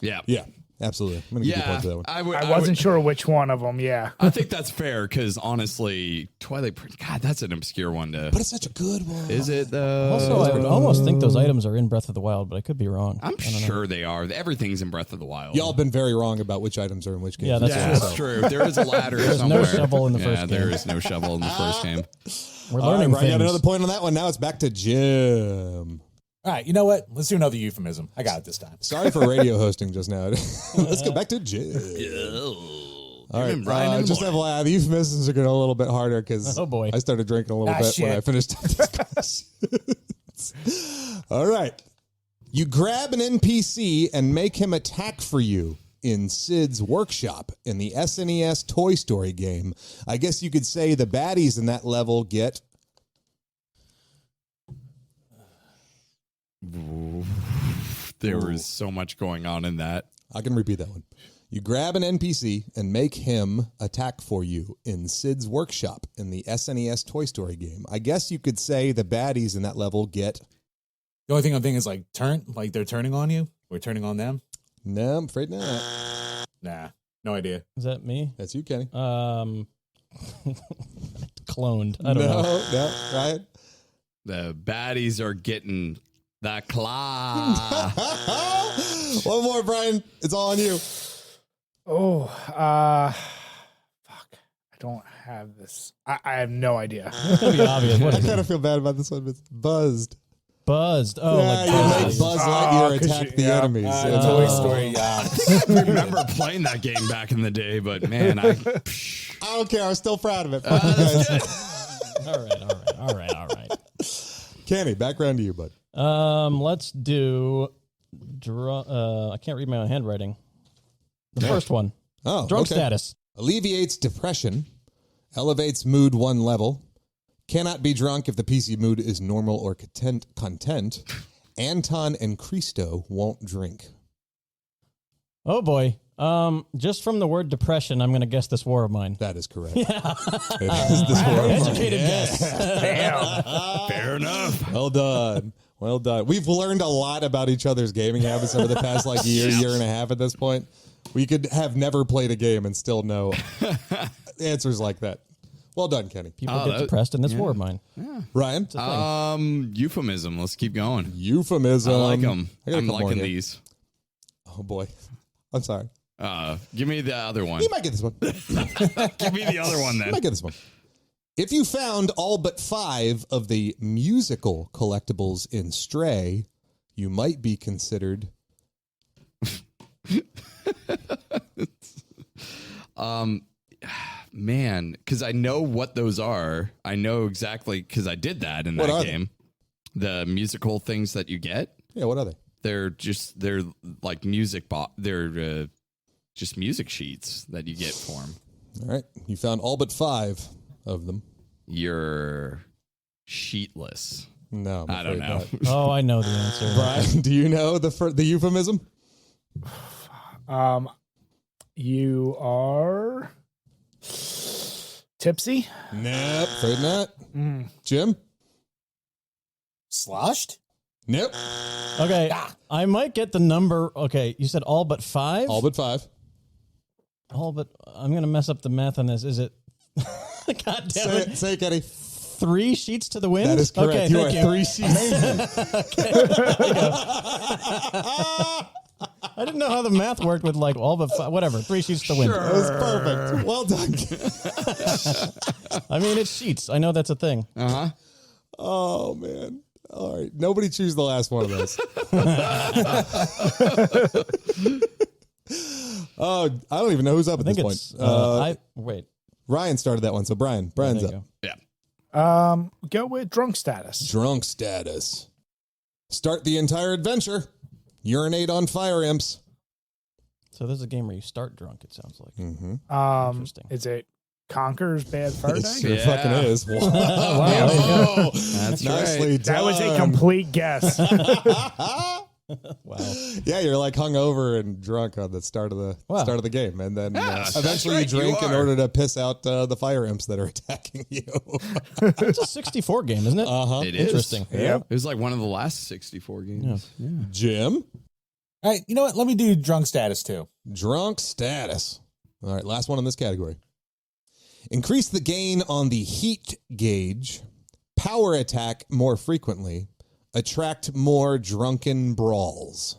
Yeah. absolutely. I'm gonna give you a point to that one. I wasn't sure which one of them. Yeah. I think that's fair because honestly, Twilight Princess, God, that's an obscure one to. But it's such a good one. Is it though? Also, I would almost think those items are in Breath of the Wild, but I could be wrong. I'm sure they are. Everything's in Breath of the Wild. Y'all been very wrong about which items are in which game. Yeah, that's Yeah, that's true. There is a ladder somewhere. no shovel in the first Yeah, game. there is no shovel in the first game. We're All right, learning Brian, things. got another point on that one. Now it's back to Jim. All right, you know what? Let's do another euphemism. I got it this time. Sorry for radio hosting just now. Let's go back to Jim. All right, just FYI, the euphemisms are getting a little bit harder because Oh, boy. I started drinking a little bit when shit. I finished up this question. All right. You grab an NPC and make him attack for you in Sid's workshop in the SNES Toy Story game. I guess you could say the baddies in that level get... There was so much going on in that. I can repeat that one. You grab an NPC and make him attack for you in Sid's workshop in the SNES Toy Story game. I guess you could say the baddies in that level get... The only thing I'm thinking is like they're turning on you. We're turning on them. No, I'm afraid not. Nah, no idea. Is that me? That's you, Kenny. Cloned. I don't know. No, right? The baddies are getting the claw. One more, Brian. It's all on you. Oh, fuck. I don't have this. I have no idea. It's gonna be obvious. What I is kind it? of feel bad about this one, but it's buzzed. Buzzed. Oh, Yeah, like you Buzz. make Buzz Lightyear 'cause attack you- the yeah. enemies. Toy Story. I remember playing that game back in the day, but man, I don't care. I'm still proud of it. Fuck you guys. All right. Kenny, back around to you, bud. Let's do. I can't read my own handwriting. The first one. Oh, Drunk okay. status. Alleviates depression, elevates mood one level, Cannot be drunk if the PC mood is normal or content. Anton and Christo won't drink. Oh boy. Just from the word depression, I'm going to guess this war of mine. That is correct. Yeah. It is this war of mine. Educated guess. Damn. Fair enough. Well done. Well done. We've learned a lot about each other's gaming habits over the past year and a half at this point. We could have never played a game and still know answers like that. Well done, Kenny. People get depressed in this war of mine. Yeah. Ryan? Euphemism. Let's keep going. Euphemism. I like them. I got a I'm couple more liking here. these. Oh, boy. I'm sorry. Give me the other one. You might get this one. Give me the other one You then. might get this one. If you found all but 5 of the musical collectibles in Stray, you might be considered... Man, because I know what those are. I know exactly because I did that in that game. The musical things that you get. Yeah, what are they? They're like music. They're just music sheets that you get for them. All right. You found all but 5 of them. You're sheetless. No, I'm I don't afraid know. not. Oh, I know the answer. Brian, do you know the euphemism? You are tipsy. Nope. Afraid not. Jim? Sloshed? Nope. Okay, I might get the number. Okay, you said all but 5? All but 5. All but, I'm going to mess up the math on this. Is it, God damn it, Say it, Kenny. 3 sheets to the wind? That is correct. Okay, You thank are 3 sheets. I didn't know how the math worked with all but 5, whatever, 3 sheets to the wind. That was perfect. Well done. I mean, it's sheets. I know that's a thing. Oh, man. All right. Nobody choose the last one of those. Oh, I don't even know who's up at I this think point. it's, wait. Ryan started that one, so Brian's There you up. go. Yeah. Go with drunk status. Drunk status. Start the entire adventure. Urinate on fire imps. So this is a game where you start drunk, it sounds like. Interesting. Is it Conker's Bad Fur It Day? sure fucking is. Wow. That's Nicely done. That was a complete guess. Wow. Yeah, you're like hungover and drunk on the start of the game, and then eventually right, you drink you in are. order to piss out the fire imps that are attacking you. It's a 64 game, isn't it? It is. Interesting. Yep. It was like one of the last 64 games. Yeah. Jim, All right, you know what? Let me do drunk status too. drunk status. All right, last one in this category. Increase the gain on the heat gauge. Power attack more frequently. Attract more drunken brawls.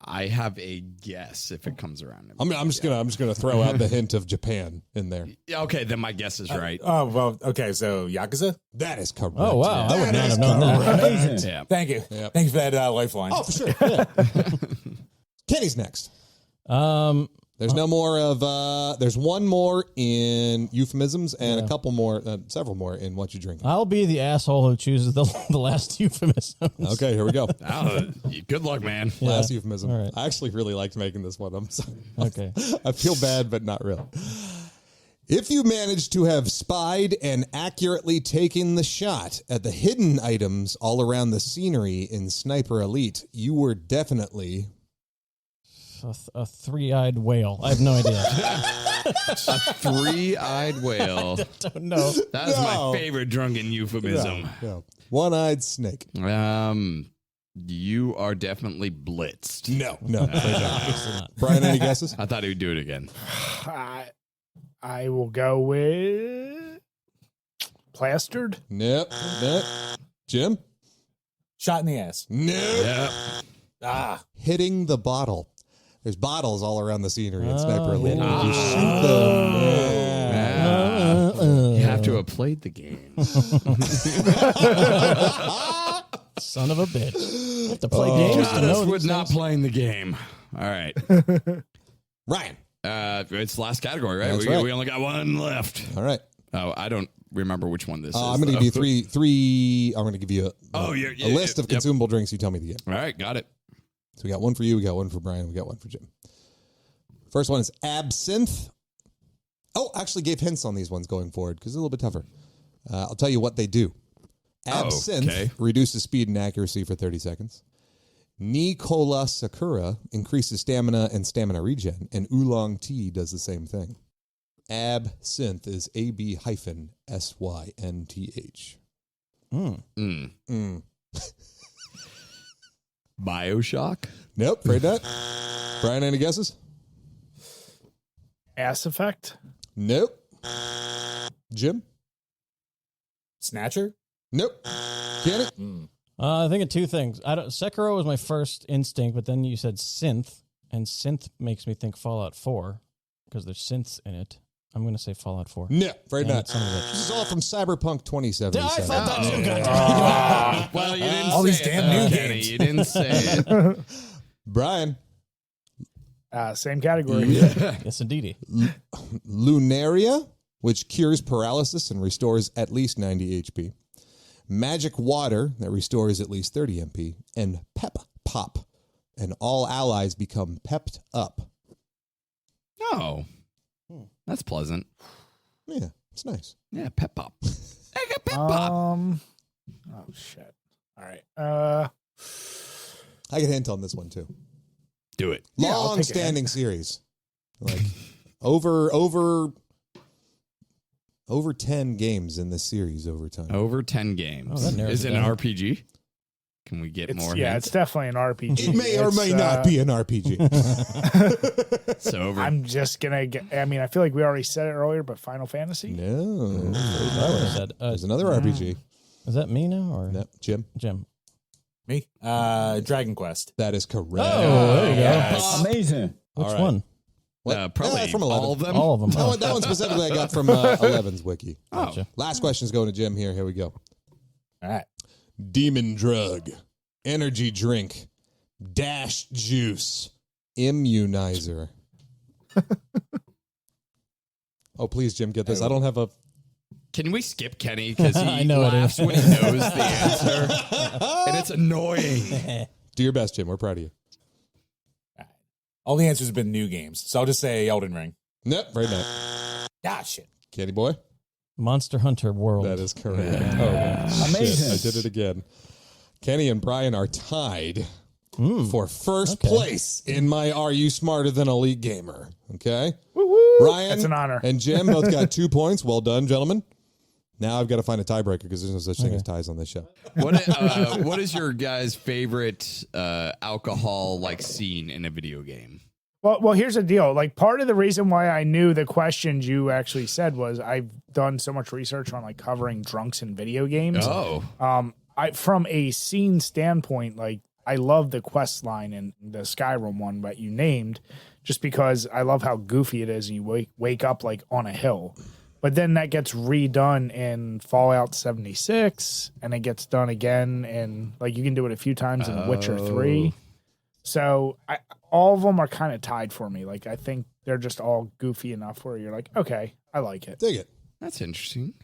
I have a guess if it comes around. I'm just gonna throw out the hint of Japan in there. Yeah, okay, then my guess is right. Oh, well, okay, so Yakuza? That is correct. Oh, wow. I would not That have is known that. correct. Yeah. Thank you. Yep. Thank you for that lifeline. Oh, for sure. Yeah. Kenny's next. There's no more of. There's one more in euphemisms and a couple more, several more in what you drink. I'll be the asshole who chooses the last euphemism. Okay, here we go. Oh, good luck, man. Last euphemism. All right. I actually really liked making this one. I'm sorry. Okay. I feel bad, but not really. If you manage to have spied and accurately taken the shot at the hidden items all around the scenery in Sniper Elite, you were definitely A three-eyed whale. I have no idea. Three-eyed whale. Don't know. That is No. my favorite drunken euphemism. no. One-eyed snake. You are definitely blitzed. No. Obviously not. Brian, any guesses? I thought he would do it again. I will go with plastered. Nope. Jim? Shot in the ass. Nope. Yeah. Hitting the bottle. There's bottles all around the scenery in Sniper Elite. hitting You shoot them. You have to have played the game. Son of a bitch. You have to play games to know Jonas these would not things. playing the game. All right. Ryan. It's the last category, right? That's We right. only got one left. All right. Oh, I don't remember which one this is. I'm going to give you three. I'm going to give you a list of yep. consumable drinks. You tell me the game. All right, got it. So we got one for you. We got one for Brian. We got one for Jim. First one is absinthe. Oh, actually gave hints on these ones going forward because it's a little bit tougher. I'll tell you what they do. Absinthe reduces speed and accuracy for 30 seconds. Nicola Sakura increases stamina and stamina regen, and Oolong Tea does the same thing. Absinthe is AB-SYNTH. BioShock? Nope, afraid not. Brian, any guesses? Ass Effect? Nope. Jim? Snatcher? Nope. Kenny? I think of two things. Sekiro was my first instinct, but then you said synth, and synth makes me think Fallout 4 because there's synths in it. I'm going to say Fallout 4. No, afraid Damn not. it, son of a bitch. This is all from Cyberpunk 2077. I thought that too. Well, you didn't all say these it, damn though, new Kenny. games. You didn't say it. Brian? Same category. Yes, indeedy. Lunaria, which cures paralysis and restores at least 90 HP. Magic Water, that restores at least 30 MP. And Pep Pop, and all allies become pepped up. Oh, that's pleasant. Yeah, it's nice. Yeah, pep pop. I got pep pop. Oh, shit. All right. I get a hint on this one, too. Do it. Yeah, I'll take a Long-standing series. Like, over 10 games in this series over time. Over 10 games. Oh, that narrows Is it it an down. RPG? Can we get more? Yeah, hints? it's definitely an RPG. It may or may not be an RPG. So over. I'm just going to I mean, I feel like we already said it earlier, but Final Fantasy? No. I would have said. There's another RPG. Is that me now or No, Jim. Jim? Me? Dragon Quest. That is correct. Oh, there you go. Yes. Amazing. Which All right. one? Probably from 11. all of them. All of them. That one specifically I got from 11's wiki. Gotcha. Last question's going to Jim here. Here we go. All right. Demon drug, energy drink, dash juice, immunizer. Oh, please, Jim, get this. I don't have a... Can we skip Kenny because he I know it laughs is. when he knows the answer, and it's annoying. Do your best, Jim. We're proud of you. All the answers have been new games, so I'll just say Elden Ring. Nope, right now. Ah, shit. Candy boy? Monster Hunter World. That is correct. Oh, Amazing. shit, I did it again. Kenny and Brian are tied for first place in my Are You Smarter Than Elite Gamer? Okay? Ryan That's an honor. and Jim both got 2 points. Well done, gentlemen. Now I've got to find a tiebreaker because there's no such thing as ties on this show. What is your guys' favorite alcohol like scene in a video game? Well, here's the deal. Like, part of the reason why I knew the questions you actually said was I've done so much research on like covering drunks in video games. Oh, From a scene standpoint, like I love the quest line in the Skyrim one that you named, just because I love how goofy it is. And you wake up like on a hill, but then that gets redone in Fallout 76, and it gets done again, and like you can do it a few times in Witcher 3. So all of them are kind of tied for me. Like I think they're just all goofy enough where you're like, okay, I like it. Dig it. that's interesting.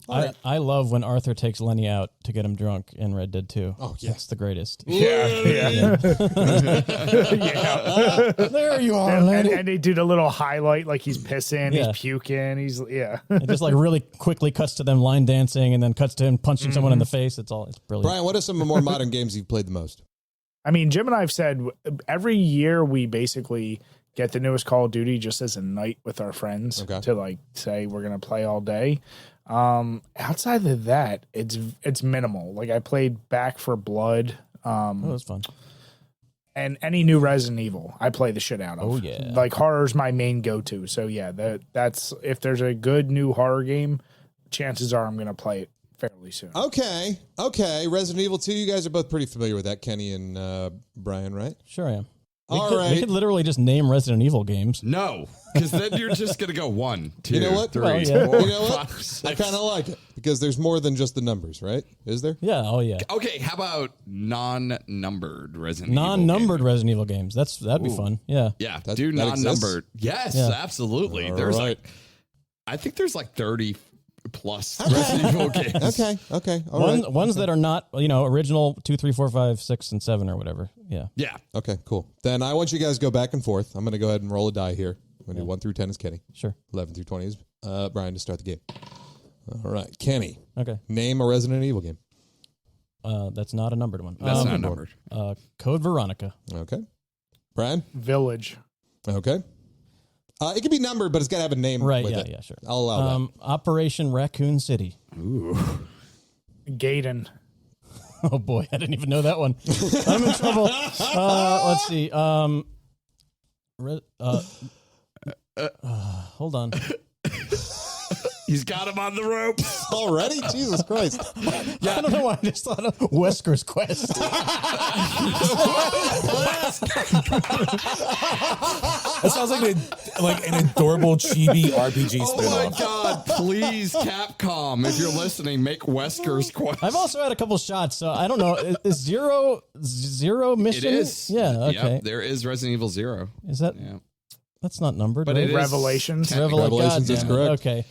I love when Arthur takes Lenny out to get him drunk in Red Dead 2. Oh, yeah. That's the greatest. Yeah. There you are, And, Lenny. and they do the little highlight, like he's pissing, Yeah. he's puking, It just like really quickly cuts to them line dancing and then cuts to him punching someone in the face. It's brilliant. Brian, what are some of the more modern games you've played the most? I mean, Jim and I have said every year we basically get the newest Call of Duty just as a night with our friends to like say we're gonna play all day. Outside of that, it's minimal. Like I played Back for Blood, That was fun. and any new Resident Evil, I play the shit out of. Oh, yeah. Like horror's my main go-to. So yeah, that's if there's a good new horror game, chances are I'm gonna play it fairly soon. Okay. Resident Evil 2, you guys are both pretty familiar with that, Kenny and Brian, right? Sure I am. All right. We could literally just name Resident Evil games. No, because then you're just gonna go 1, 2, You know what? 3, Well, yeah. 4, You know what? 5, 6. I kind of like it because there's more than just the numbers, right? Is there? Yeah, oh yeah. Okay, how about non-numbered Resident Evil? Non-numbered games? Resident Evil games. That'd be fun. Yeah. Yeah, That do exists? non-numbered. Yes, Yeah. absolutely. All There's right. like, I think there's like 30 plus Resident Evil games. Okay. All right. Ones that are not, original 2, 3, 4, 5, 6, and 7 or whatever. Yeah. Yeah. Okay, cool. Then I want you guys to go back and forth. I'm going to go ahead and roll a die here. I'm going to do 1 through 10 is Kenny. Sure. 11 through 20 is Brian to start the game. All right, Kenny. Okay. Name a Resident Evil game. That's not a numbered one. That's not numbered. Code Veronica. Okay. Brian. Village. Okay. It can be numbered, but it's got to have a name. Right, with yeah, it. yeah, sure. I'll allow that. Operation Raccoon City. Ooh. Gaiden. Oh boy, I didn't even know that one. I'm in trouble. Let's see. Hold on. He's got him on the rope. Already? Jesus Christ. I don't know why I just thought of Wesker's Quest. That sounds like an adorable chibi RPG Oh my spinoff. God! Please, Capcom, if you're listening, make Wesker's Quest. I've also had a couple shots, so I don't know. Is zero mission? It is. Yeah. Okay. Yep, there is Resident Evil 0. Is that? Yeah. That's not numbered. But right? it is Revelations. technically- Revelations is Goddamn it. correct. Okay.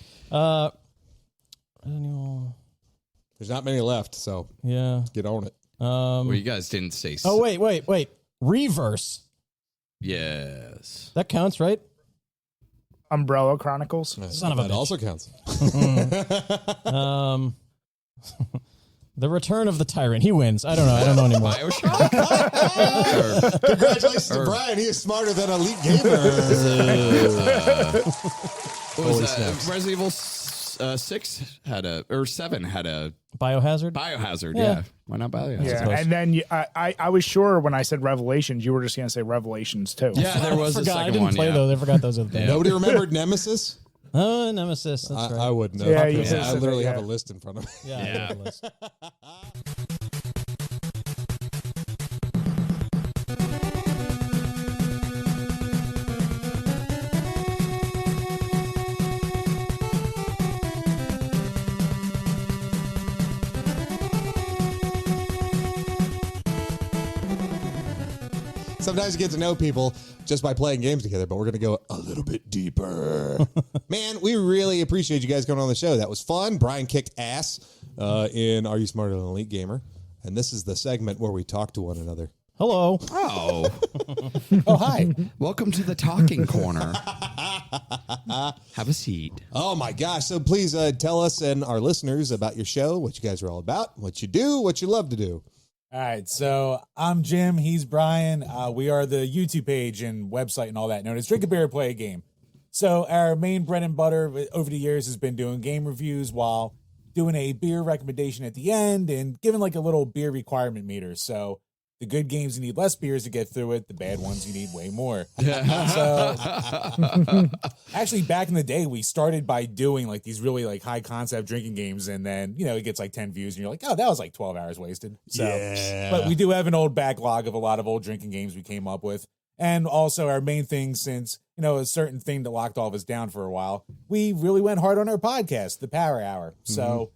Resident Evil- There's not many left, so yeah. get on it. Well, you guys didn't say. Oh wait. Reverse. Yes. That counts, right? Umbrella Chronicles. Son of a that bitch. also counts. The Return of the Tyrant. He wins. I don't know anymore. BioShock. Congratulations to Brian. He is smarter than Elite Gamer. What was Holy that? snaps. Resident Evil 6 had a, or 7 had a Biohazard. Biohazard. Yeah. Yeah. Why not Biohazard? Yeah, and then I was sure when I said Revelations, you were just going to say Revelations too. Yeah, there was a Forgot. I second didn't one. play Yeah. those. I forgot those other things. Nobody remembered Nemesis? Oh, Nemesis. That's right. I wouldn't know. Yeah, you I said that, literally have yeah. a list in front of me. Yeah. I Yeah. got the list. Sometimes you get to know people just by playing games together, but we're going to go a little bit deeper. Man, we really appreciate you guys coming on the show. That was fun. Brian kicked ass in Are You Smarter Than an Elite Gamer? And this is the segment where we talk to one another. Hello. Oh, Oh, hi. welcome to the talking corner. Have a seat. Oh my gosh. So please tell us and our listeners about your show, what you guys are all about, what you do, what you love to do. All right, so I'm Jim. He's Brian. We are the YouTube page and website and all that known as Drink a Beer, Play a Game. So our main bread and butter over the years has been doing game reviews while doing a beer recommendation at the end and giving like a little beer requirement meter. So the good games, you need less beers to get through it. The bad ones, you need way more. So actually, back in the day, we started by doing like these really like high concept drinking games. And then, it gets like 10 views and you're like, oh, that was like 12 hours wasted. So, but we do have an old backlog of a lot of old drinking games we came up with. And also our main thing, since, a certain thing that locked all of us down for a while, we really went hard on our podcast, the Power Hour. So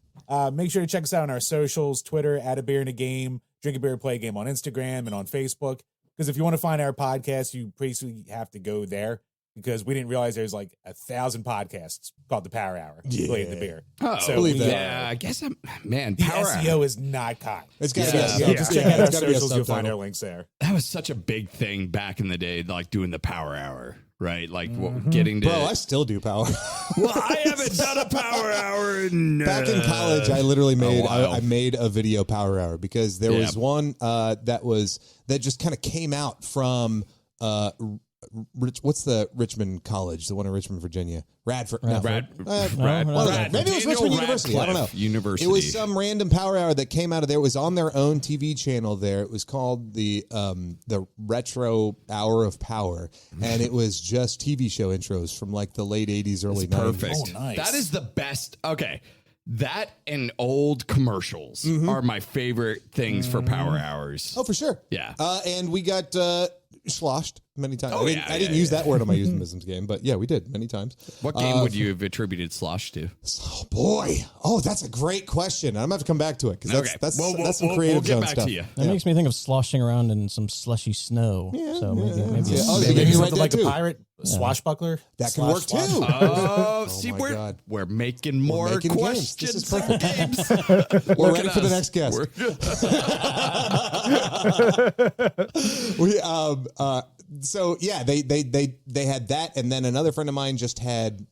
make sure to check us out on our socials, Twitter, @AbeerAndAGame, Drink a Beer, Play a Game on Instagram and on Facebook. Because if you want to find our podcast, you basically have to go there. Because we didn't realize there's like 1,000 podcasts called the Power Hour related to beer. Oh, So believe we, that. yeah. I guess the The Power SEO Hour. is not kind. It's got to be Yeah. a Yeah, just check out our it's gotta be a socials. You'll find subtitle. our links there. That was such a big thing back in the day, like doing the Power Hour, right? Like getting to. Bro, I still do power. well, I haven't done a Power Hour in, Back in college, I literally made while. I made a video power hour because there was Yeah. one that just kind of came out from what's the Richmond College, the one in Richmond, Virginia, Radford. No, Maybe maybe it was Richmond University. I don't know. University. It was some random power hour that came out of there. It was on their own TV channel there. It was called the Retro Hour of Power, and it was just TV show intros from like the late 80s, early 90s. Perfect. Oh, nice. That is the best. Okay. That and old commercials are my favorite things for Power Hours. Oh, for sure. Yeah. And we got sloshed many times. Oh, I didn't use that word on my euphemisms game, but yeah, we did many times. What game would you have attributed Slosh to? Oh boy! Oh, that's a great question. I'm gonna have to come back to it because that's some creative we'll get zone back stuff. to you. That makes me think of sloshing around in some slushy snow. So maybe. Yeah. Oh, Maybe yeah, you're right something there like too. a pirate, a swashbuckler. That could work Slash- too. Oh, see, my we're God. we're making more making games. questions. This is and perfect. games. We're Look ready at for the us. next guest. We're- So yeah, they had that, and then another friend of mine just had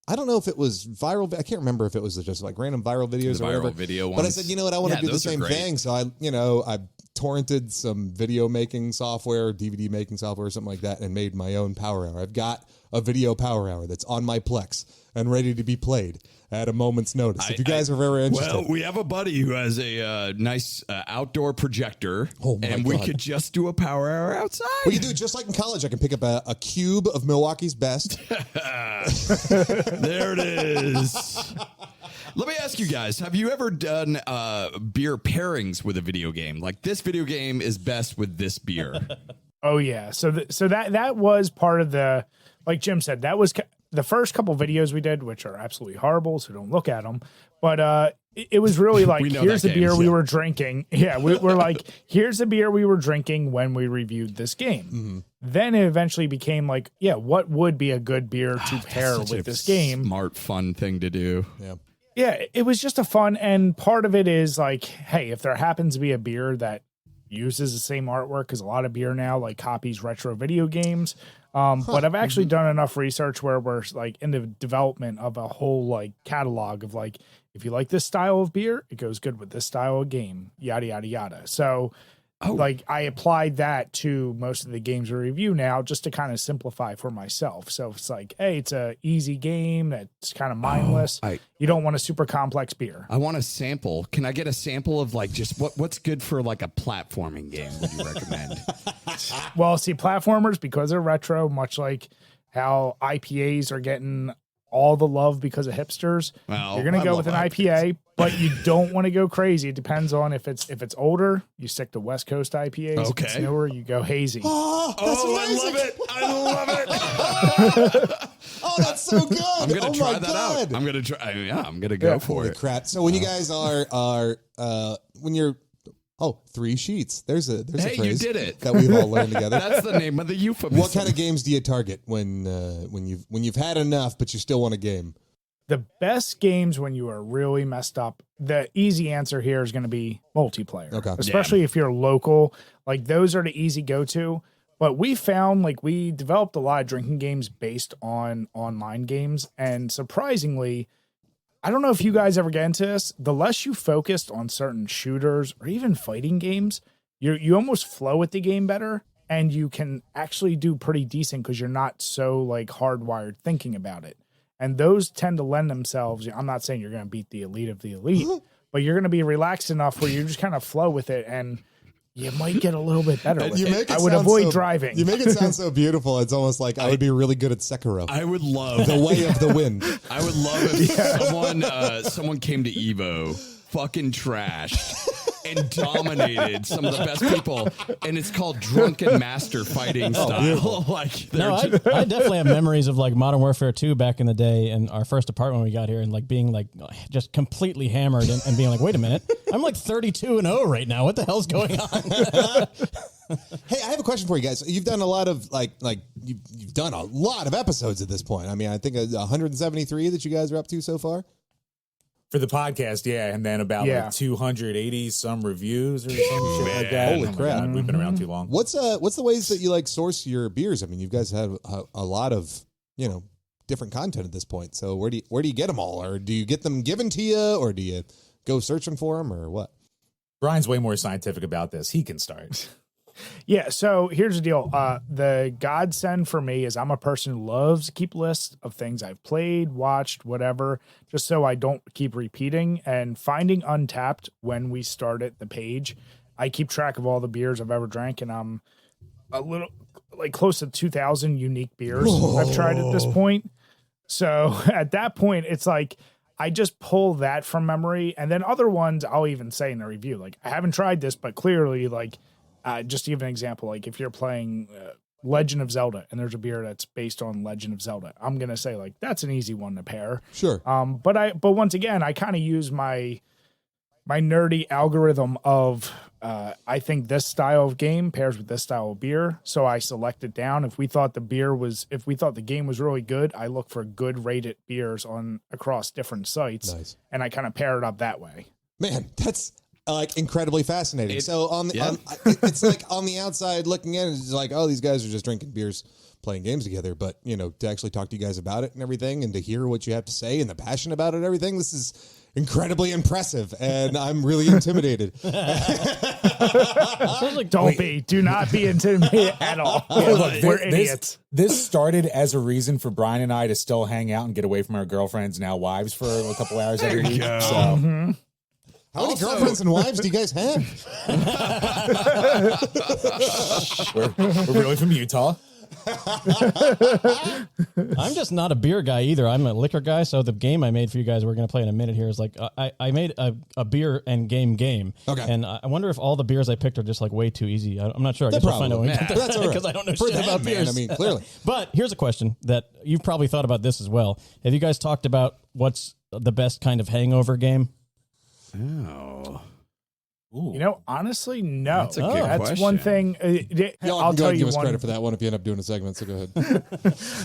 I don't know if it was viral. I can't remember if it was just like random viral videos or whatever. Video but I ones. said, you know what? I want to do the same thing. So I torrented some video making software, DVD making software, or something like that, and made my own Power Hour. I've got a video Power Hour that's on my Plex and ready to be played at a moment's notice. If you guys are very interested. Well, we have a buddy who has a nice outdoor projector, and we could just do a Power Hour outside. We can do it just like in college. I can pick up a cube of Milwaukee's Best. There it is. Let me ask you guys, have you ever done beer pairings with a video game? Like, this video game is best with this beer. Oh yeah. So that was part of the, like Jim said, that was the first couple videos we did, which are absolutely horrible, so don't look at them. But it was really like, here's the beer we were drinking. Yeah, we're like, here's the beer we were drinking when we reviewed this game. Mm-hmm. Then it eventually became like, yeah, what would be a good beer to pair with this game? Smart, fun thing to do. Yeah. Yeah, it was just a fun, and part of it is like, hey, if there happens to be a beer that uses the same artwork, because a lot of beer now like copies retro video games. But I've actually done enough research where we're like in the development of a whole like catalog of like, if you like this style of beer, it goes good with this style of game, yada, yada, yada. So like I applied that to most of the games we review now just to kind of simplify for myself. So it's like, hey, it's a easy game that's kind of mindless. You don't want a super complex beer. I want a sample. Can I get a sample of like just what's good for like a platforming game would you recommend? Well, see, platformers, because they're retro, much like how IPAs are getting all the love because of hipsters, you're going to go with an IPA, but you don't want to go crazy. It depends on if it's older, you stick to West Coast IPAs. Okay. If it's newer, you go hazy. Oh, that's amazing. I love it. Oh, that's so good. I'm going to try that out. I'm going to try. Yeah, I'm going to go for Holy it. crap. So when you guys are when you're 3 sheets. There's a Hey, phrase you did it. that we've all learned together. That's the name of the euphemism. What kind of games do you target when you've had enough but you still want a game? The best games when you are really messed up, the easy answer here is going to be multiplayer. Okay. Especially if you're local. Like, those are the easy go-to. But we found, like, we developed a lot of drinking games based on online games. And surprisingly, I don't know if you guys ever get into this, the less you focused on certain shooters or even fighting games, you almost flow with the game better, and you can actually do pretty decent because you're not so like hardwired thinking about it. And those tend to lend themselves. I'm not saying you're going to beat the elite of the elite, but you're going to be relaxed enough where you just kind of flow with it, and you might get a little bit better with it. I would avoid driving. You make it sound so beautiful. It's almost like I would be really good at Sekiro. I would love The Way of the Wind. I would love if someone came to Evo, fucking trashed, and dominated some of the best people, and it's called Drunken Master Fighting style. Like, No, I definitely have memories of like Modern Warfare 2 back in the day, and our first apartment when we got here, and like being like just completely hammered and being like, wait a minute, I'm like 32-0 right now. What the hell's going on? Hey, I have a question for you guys. You've done a lot of you've done a lot of episodes at this point. I mean, I think 173 that you guys are up to so far. For the podcast, yeah, and then about like 280 some reviews or some shit like that. Holy crap. God, we've been around too long. What's the ways that you like source your beers? I mean, you guys have a lot of different content at this point. So where do you get them all, or do you get them given to you, or do you go searching for them, or what? Brian's way more scientific about this. He can start. Yeah, so here's the deal. The godsend for me is I'm a person who loves to keep lists of things I've played, watched, whatever, just so I don't keep repeating. And finding Untapped, when we started the page, I keep track of all the beers I've ever drank, and I'm a little like close to 2,000 unique beers I've tried at this point. So at that point, it's like I just pull that from memory, and then other ones I'll even say in the review, like, I haven't tried this, but clearly, like, just to give an example, like if you're playing Legend of Zelda and there's a beer that's based on Legend of Zelda, I'm going to say like, that's an easy one to pair. Sure. But once again, I kind of use my nerdy algorithm of, I think this style of game pairs with this style of beer. So I select it down. If we thought the game was really good, I look for good rated beers across different sites. Nice. And I kind of pair it up that way. Man, like incredibly fascinating. So it's like on the outside looking in, it's like, oh, these guys are just drinking beers, playing games together. But to actually talk to you guys about it and everything, and to hear what you have to say and the passion about it, and everything, this is incredibly impressive, and I'm really intimidated. Do not be intimidated at all. We're idiots. This started as a reason for Brian and I to still hang out and get away from our girlfriends, now wives, for a couple hours every week. So. How many girlfriends and wives do you guys have? We're really from Utah. I'm just not a beer guy either. I'm a liquor guy. So the game I made for you guys, we're going to play in a minute here, is like I made a beer and game. Okay. And I wonder if all the beers I picked are just like way too easy. I'm not sure. I guess we'll find out when we get there. That's all right. Because I don't know shit about beers. I mean, clearly. But here's a question that you've probably thought about this as well. Have you guys talked about what's the best kind of hangover game? Oh. Ooh. Honestly, no. That's a good question. That's one thing. I'll tell you, give us credit for that one if you end up doing a segment. So go ahead.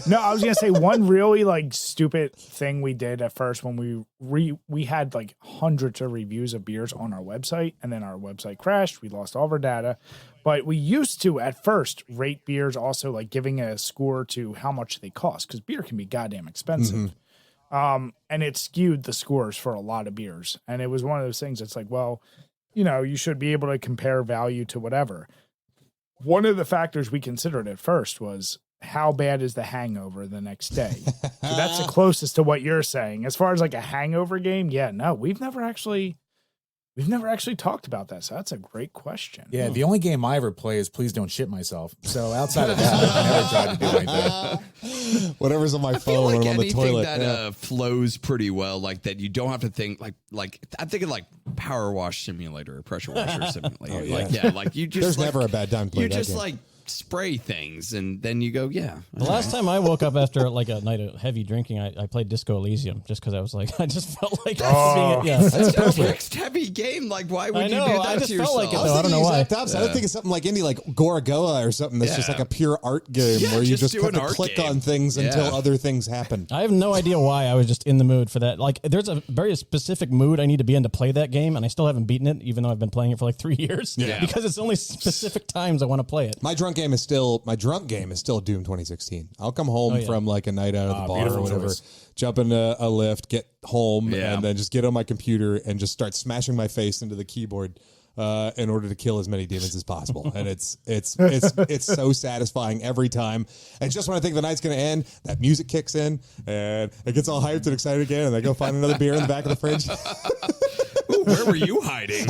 No, I was gonna say one really like stupid thing we did at first when we had like hundreds of reviews of beers on our website, and then our website crashed. We lost all of our data, but we used to at first rate beers also like giving a score to how much they cost, because beer can be goddamn expensive. Mm-hmm. And it skewed the scores for a lot of beers. And it was one of those things that's like, well, you should be able to compare value to whatever. One of the factors we considered at first was how bad is the hangover the next day? So that's the closest to what you're saying. As far as like a hangover game, we've never actually talked about that. So that's a great question. Yeah, the only game I ever play is Please Don't Shit Myself. So outside of that, I never tried to do anything. Whatever's on my phone when I'm on the toilet. That flows pretty well, like that you don't have to think like I'm thinking like Power Wash Simulator or Pressure Washer Simulator. Like you just there's never a bad time to play you that just game. like spray things and then you go, The last time I woke up after like a night of heavy drinking, I played Disco Elysium just because I was like, I just felt like seeing it. Yeah, that's a fixed heavy game. Like, why would you do that I just to yourself? felt like it, though. I don't know why. I don't think it's something like indie, like Gorogoa or something that's just like a pure art game where you just have to click on things until other things happen. I have no idea why I was just in the mood for that. Like, there's a very specific mood I need to be in to play that game, and I still haven't beaten it, even though I've been playing it for like 3 years. Yeah. Because it's only specific times I want to play it. My drunk game is still Doom 2016. I'll come home from like a night out of the bar or whatever, jump in a lift, get home, and then just get on my computer and just start smashing my face into the keyboard in order to kill as many demons as possible. And it's so satisfying every time. And just when I think the night's going to end, that music kicks in and it gets all hyped and excited again, and I go find another beer in the back of the fridge. Ooh, where were you hiding?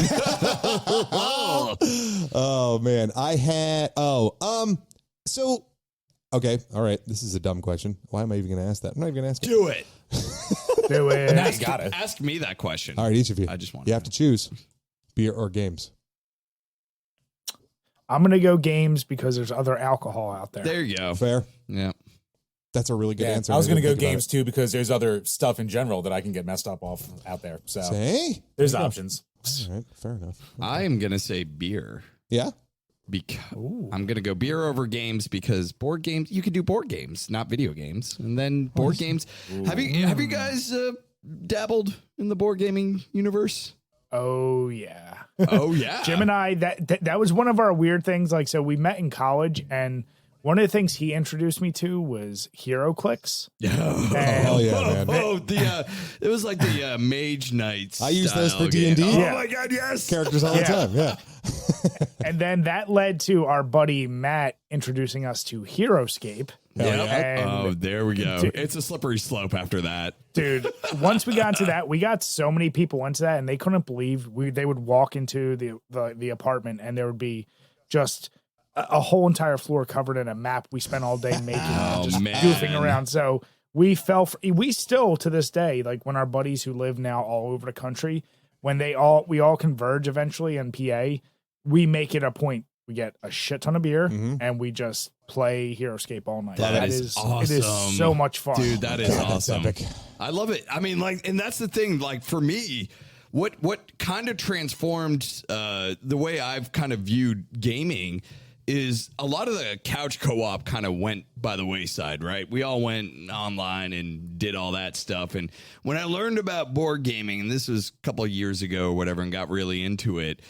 Oh man, I had so, okay, all right. This is a dumb question. Why am I even going to ask that? I'm not even going to ask Do it. Do it. Now you got it. Ask me that question. All right, each of you. I just want you have to choose beer or games. I'm going to go games because there's other alcohol out there. There you go. Fair. Yeah. That's a really good answer. I was going to go games too because there's other stuff in general that I can get messed up off out there. So there's options. All right, fair enough. I am going to say beer. Yeah? I'm going to go beer over games because board games, you can do board games, not video games. And then board games. Have you guys dabbled in the board gaming universe? Oh, yeah. Oh, yeah. Jim and I, that was one of our weird things. Like, so we met in college, and one of the things he introduced me to was Hero Clicks. Hell yeah, man. It was like the Mage Knights. I use those for D&D. Oh, my God, yes. Characters all the time, yeah. And then that led to our buddy Matt introducing us to HeroScape. Oh, there we go. Dude, it's a slippery slope after that. Dude, once we got into that, we got so many people into that, and they couldn't believe they would walk into the apartment, and there would be just a whole entire floor covered in a map we spent all day making, goofing around. So we we still to this day, like when our buddies who live now all over the country, when we all converge eventually in PA, we make it a point. We get a shit ton of beer and we just play HeroScape all night. That is awesome. It is so much fun. Dude, that is awesome. Epic. I love it. I mean, like, and that's the thing, like for me, what kind of transformed the way I've kind of viewed gaming is a lot of the couch co-op kind of went by the wayside, right? We all went online and did all that stuff. And when I learned about board gaming, and this was a couple of years ago or whatever, and got really into it,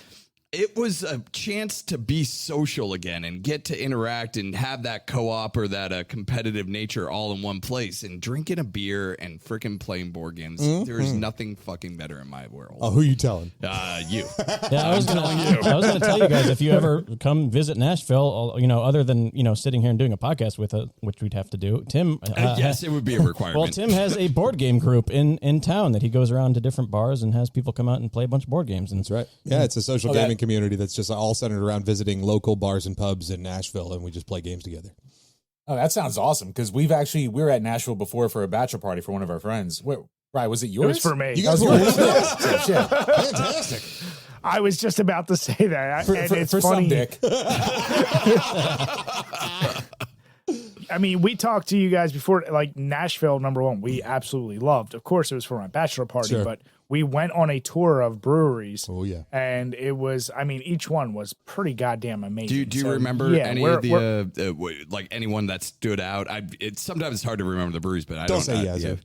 it was a chance to be social again and get to interact and have that co-op or that competitive nature all in one place, and drinking a beer and freaking playing board games. There's nothing fucking better in my world. Oh, who you telling? You. Yeah, I was gonna tell you guys, if you ever come visit Nashville, other than sitting here and doing a podcast with it, which we'd have to do. Tim, yes, it would be a requirement. Well, Tim has a board game group in town that he goes around to different bars and has people come out and play a bunch of board games. And That's right. Yeah, it's a social gaming community that's just all centered around visiting local bars and pubs in Nashville, and we just play games together. Oh, that sounds awesome, because we were at Nashville before for a bachelor party for one of our friends. Right, was it yours? It was for me. You guys were Fantastic. I was just about to say that. And it's for funny. some dick. I mean, we talked to you guys before, like Nashville, number one, we absolutely loved. Of course, it was for my bachelor party, Sure. but we went on a tour of breweries. Oh, yeah. And it was, I mean, each one was pretty goddamn amazing. Do you remember any of the like anyone that stood out? Sometimes it's hard to remember the breweries, but I don't say yes. Yeah.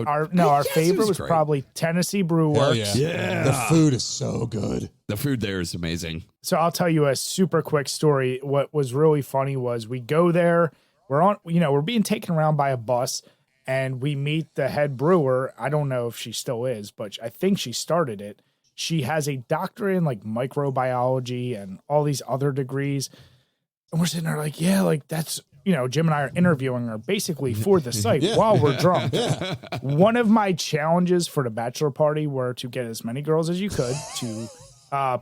Our favorite was probably Tennessee Brew Works. Yeah. The food is so good. The food there is amazing. So I'll tell you a super quick story. What was really funny was we go there, we're being taken around by a bus, and we meet the head brewer. I don't know if she still is, but I think she started it. She has a doctorate in like microbiology and all these other degrees. And we're sitting there like, yeah, like that's, Jim and I are interviewing her basically for the site while we're drunk. Yeah. One of my challenges for the bachelor party were to get as many girls as you could to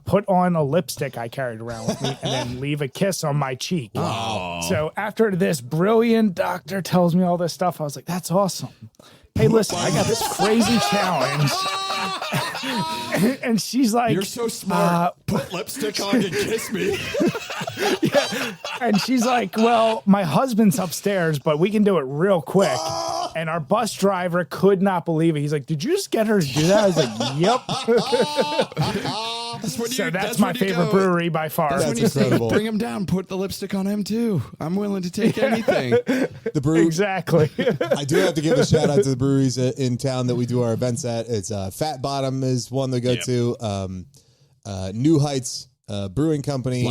put on a lipstick I carried around with me and then leave a kiss on my cheek. Wow. So after this brilliant doctor tells me all this stuff, I was like, that's awesome. Hey, listen, I got this crazy challenge. And she's like, You're so smart. Put lipstick on and kiss me. And she's like, well, my husband's upstairs, but we can do it real quick. And our bus driver could not believe it. He's like, did you just get her to do that? I was like, yep. That's my favorite brewery by far. That's incredible. Bring him down. Put the lipstick on him too. I'm willing to take anything. The brew. Exactly. I do have to give a shout out to the breweries in town that we do our events at. It's Fat Bottom is one they go to. New Heights Brewing Company,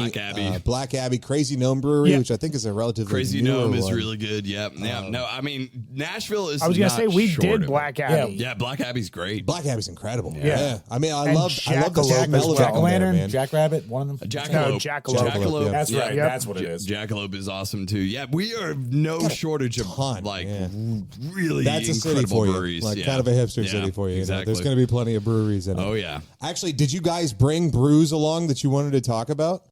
Black Abbey, Crazy Gnome Brewery, which I think is a relatively Crazy newer Gnome is one. really good. Yeah. No, I mean Nashville is. I was gonna not say we short did of Black it. Abbey. Yeah, Black Abbey's great. Black Abbey's incredible. Yeah. I mean, I And love the Jackalope smell of Jack it on there, Lantern, man. Jackrabbit, one of them. Jackalope. Jackalope. Yeah. That's right. Yep. That's what it is. Jackalope is awesome too. Yeah, we are no shortage of really That's a city incredible for you, breweries. like kind of a hipster city for you. Exactly. There's going to be plenty of breweries in it. Oh yeah. Actually, did you guys bring brews along that you wanted to talk about?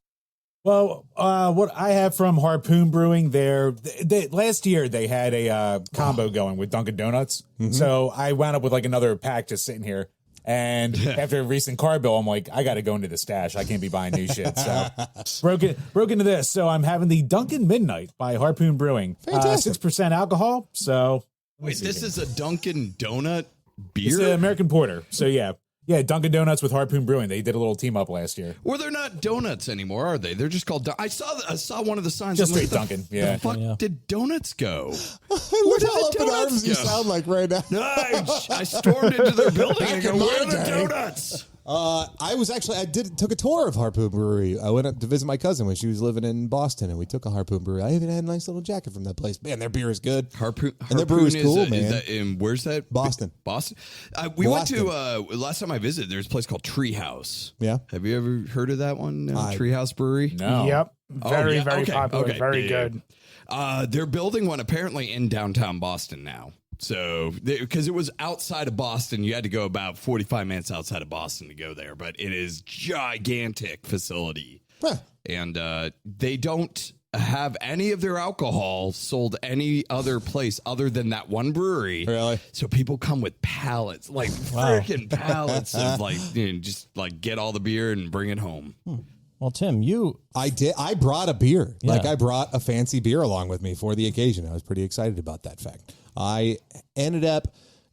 Well, what I have from Harpoon Brewing there, last year they had a combo going with Dunkin' Donuts. Mm-hmm. So I wound up with like another pack just sitting here. And after a recent car bill, I'm like, I got to go into the stash. I can't be buying new shit. So broke into this. So I'm having the Dunkin' Midnight by Harpoon Brewing. Fantastic. 6% alcohol. So Wait, this is a Dunkin' Donut beer? it's the American Porter. So yeah. Yeah, Dunkin' Donuts with Harpoon Brewing. They did a little team up last year. Well, they're not donuts anymore, are they? They're just called. I saw one of the signs. Just I'm like, straight Dunkin'. Yeah. The fuck did donuts go? Look did how the up in donuts arms you go? sound like right now. I stormed into their building and go, in my where are the day. donuts? I took a tour of Harpoon Brewery. I went up to visit my cousin when she was living in Boston, and we took a Harpoon Brewery. I even had a nice little jacket from that place. Man, their beer is good. Harpoon And their brew is cool, man. Is that in, where's that? Boston. Boston. We went to last time I visited. There's a place called Treehouse. Yeah. Have you ever heard of that one? Treehouse Brewery. No. Yep. Very, yeah. very Okay, popular. okay. Very Yeah, good. They're building one apparently in downtown Boston now. So, because it was outside of Boston, you had to go about 45 minutes outside of Boston to go there. But it is gigantic facility, and they don't have any of their alcohol sold any other place other than that one brewery. Really? So people come with pallets, like freaking pallets of like, just like get all the beer and bring it home. Well, Tim, I did. I brought a beer. Yeah. Like I brought a fancy beer along with me for the occasion. I was pretty excited about that fact. I ended up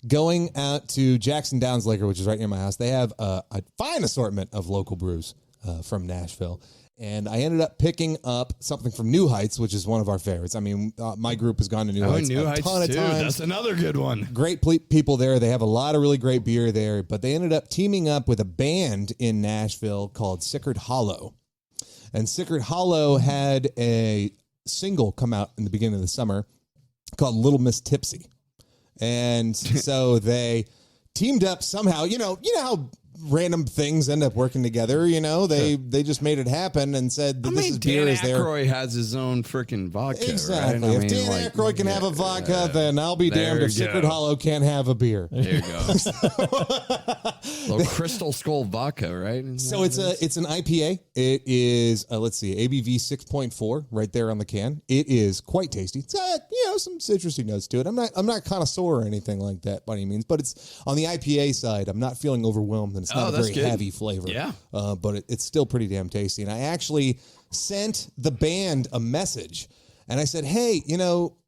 going out to Jackson Downs Liquor, which is right near my house. They have a fine assortment of local brews from Nashville. and I ended up picking up something from New Heights, which is one of our favorites. I mean, my group has gone to New Heights New a Heights ton of too. times. That's another good one. Great people there. They have a lot of really great beer there, but they ended up teaming up with a band in Nashville called Sickard Hollow. And Sickard Hollow had a single come out in the beginning of the summer called Little Miss Tipsy. And so they teamed up somehow. You know how random things end up working together. They just made it happen and said that this beer is there. Dan Aykroyd has his own freaking vodka. Exactly. Right? If Dan Aykroyd can have a vodka, then I'll be damned if Sickard Hollow can't have a beer. There you go. Little Crystal Skull vodka, right? So it's an IPA. It is let's see, ABV 6.4 right there on the can. It is quite tasty. It's got some citrusy notes to it. I'm not connoisseur or anything like that by any means, but it's on the IPA side. I'm not feeling overwhelmed, and it's not a very heavy flavor. Yeah, but it's still pretty damn tasty. And I actually sent the band a message, and I said, "Hey,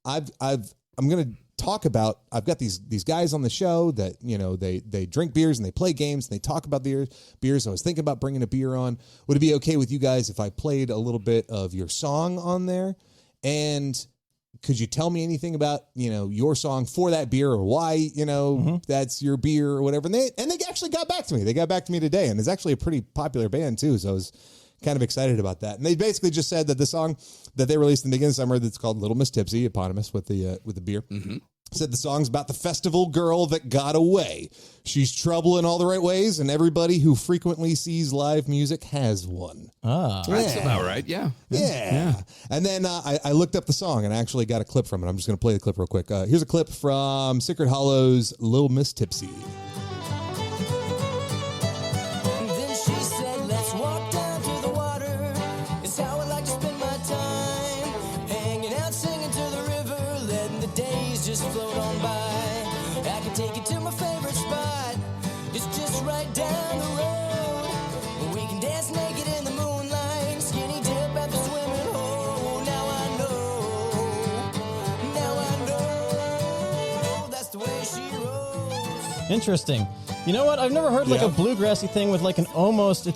I'm gonna talk about. I've got these guys on the show that they drink beers and they play games and they talk about their beers. I was thinking about bringing a beer on. Would it be okay with you guys if I played a little bit of your song on there? And could you tell me anything about your song for that beer, or why that's your beer or whatever?" And they actually got back to me. They got back to me today, and it's actually a pretty popular band too. So I was kind of excited about that. And they basically just said that the song that they released in the beginning of summer, that's called Little Miss Tipsy, eponymous with the beer. Mm-hmm. Said the song's about the festival girl that got away. She's trouble in all the right ways, and everybody who frequently sees live music has one. That's about right. Yeah. And then I looked up the song and I actually got a clip from it. I'm just going to play the clip real quick. Here's a clip from Sickard Hollow's Little Miss Tipsy. Then she said, "Let's walk down to the water. It's how I like to spend my time. Hanging out, singing to the river, letting the days just float on by. I can take you to my favorite spot. It's just right down the road. We can dance naked in the moonlight, skinny dip at the swimming hole. Now I know. That's the way she rolls." Interesting. You know what? I've never heard like a bluegrassy thing with like an almost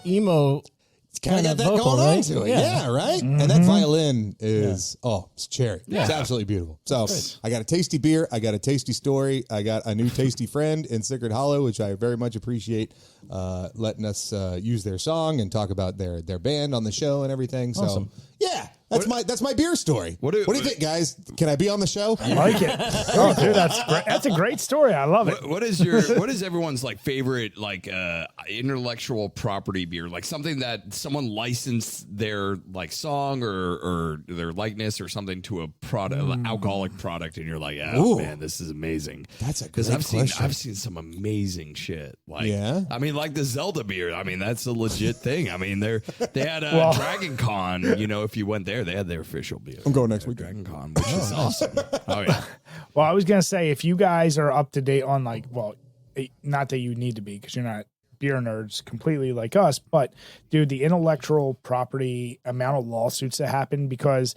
emo. It's kind of got that vocal, going on right? to it. Yeah. Right? And that violin is, it's cherry. Yeah. It's absolutely beautiful. So I got a tasty beer. I got a tasty story. I got a new tasty friend in Sickard Hollow, which I very much appreciate letting us use their song and talk about their band on the show and everything. So, yeah. That's my beer story. What do you think, guys? Can I be on the show? I like it. Oh, dude, that's great. That's a great story. I love it. What is everyone's like favorite like intellectual property beer? Like something that someone licensed their like song or their likeness or something to a product, alcoholic product, and you're like, man, this is amazing. That's a great question. question. I've seen some amazing shit. Like, I mean, like the Zelda beer. I mean, that's a legit thing. I mean, they had a Dragon Con. If you went there, they had their official beer. I'm going next week. Dragon Con, which is awesome. Oh yeah. Well, I was gonna say, if you guys are up to date on not that you need to be because you're not beer nerds completely like us, but dude, the intellectual property amount of lawsuits that happen because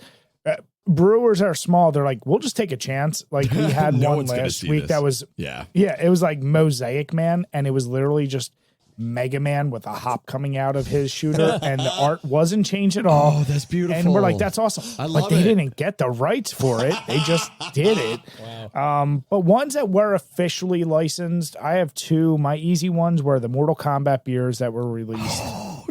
brewers are small. They're like, we'll just take a chance. Like we had one last week that was it was like Mosaic Man, and it was literally just Mega Man with a hop coming out of his shooter, and the art wasn't changed at all. Oh, that's beautiful. And we're like, that's awesome. I love they didn't get the rights for it. They just did it. Wow. But ones that were officially licensed, I have two. My easy ones were the Mortal Kombat beers that were released.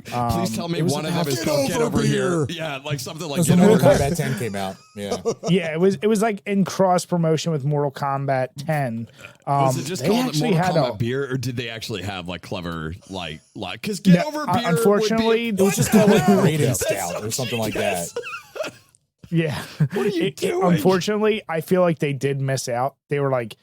Please tell me one of them is called Get Over Here. Yeah, like something like When Mortal Kombat 10 came out. Yeah. Yeah, it was like in cross promotion with Mortal Kombat 10. Was it just called Mortal Kombat beer, or did they actually have like clever like because Get Over Beer? Unfortunately, it was just called like Raiden Stout or something like that. Yeah. What are you doing? Unfortunately, I feel like they did miss out. They were like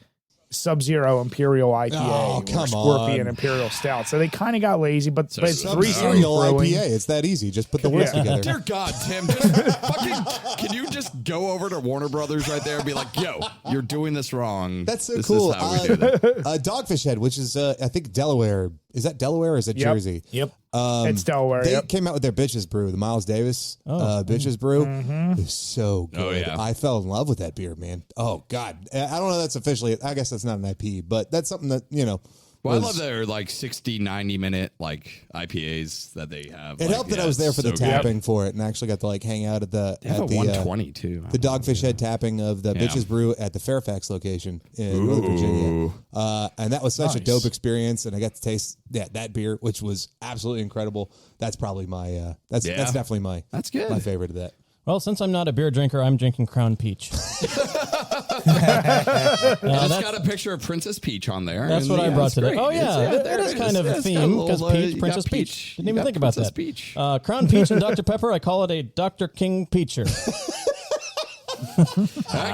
Sub-Zero Imperial IPA or Scorpion Imperial Stout. So they kind of got lazy, but Sub-Zero IPA. It's that easy. Just put the words together. Dear God, Tim, just can you just go over to Warner Brothers right there and be like, yo, you're doing this wrong. That's so this cool. Is how we do that. Dogfish Head, which is, I think, Delaware. Is that Delaware or is it Jersey? Yep. It's Delaware. They came out with their Bitches Brew, the Miles Davis Bitches Brew. It was so good. Oh, yeah. I fell in love with that beer, man. Oh, God. I don't know if that's officially, I guess that's not an IP, but that's something that, Well, I love their like 60, 90-minute like IPAs that they have. It helped that I was there for the tapping for it, and actually got to like hang out at the They have a 120 too. the Dogfish Head tapping of the Bitches Brew at the Fairfax location in Northern Virginia. And that was such a dope experience, and I got to taste that beer, which was absolutely incredible. That's probably my that's definitely my favorite of that. Well, since I'm not a beer drinker, I'm drinking Crown Peach. It's got a picture of Princess Peach on there. That's what I brought today. great. Oh, yeah. It is kind of a theme because Princess Peach. Didn't even think about that. Peach. Crown Peach and Dr. Pepper, I call it a Dr. King Peacher.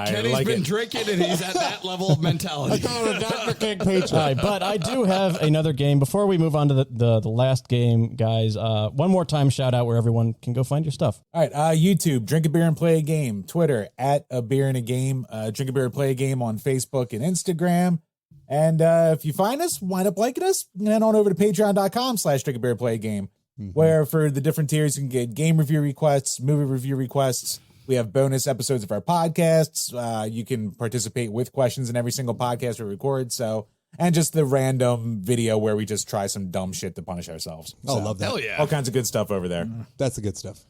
Kenny's been drinking and he's at that level of mentality. Dr. King Peacher. All right, but I do have another game. Before we move on to the last game, guys, one more time shout out where everyone can go find your stuff. All right, YouTube, Drink a Beer and Play a Game. Twitter, at A Beer and a Game. Drink a Beer and Play a Game on Facebook and Instagram. And if you find us, wind up liking us, head on over to patreon.com/Drink a Beer and Play a Game, where for the different tiers, you can get game review requests, movie review requests. We have bonus episodes of our podcasts. You can participate with questions in every single podcast we record. So, and just the random video where we just try some dumb shit to punish ourselves. Oh, love that. Hell yeah. All kinds of good stuff over there. That's the good stuff.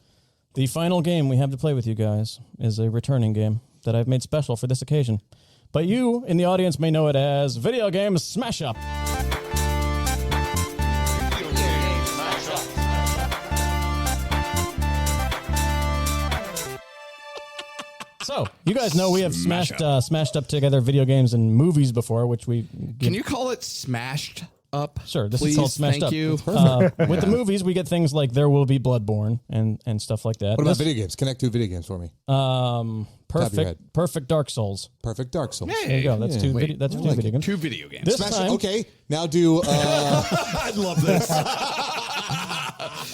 The final game we have to play with you guys is a returning game that I've made special for this occasion. But you in the audience may know it as Video Game Smash Up. So, you guys know we have smashed up together video games and movies before, which we... Can you call it Smashed Up? Sure, this please? is called Smashed Thank Up. you. With the movies, we get things like There Will Be Bloodborne and stuff like that. What about video games? Connect two video games for me. Perfect Dark Souls. Perfect Dark Souls. Hey. There you go. That's two video games. Two video games. This Smash time, okay, now do... I love this.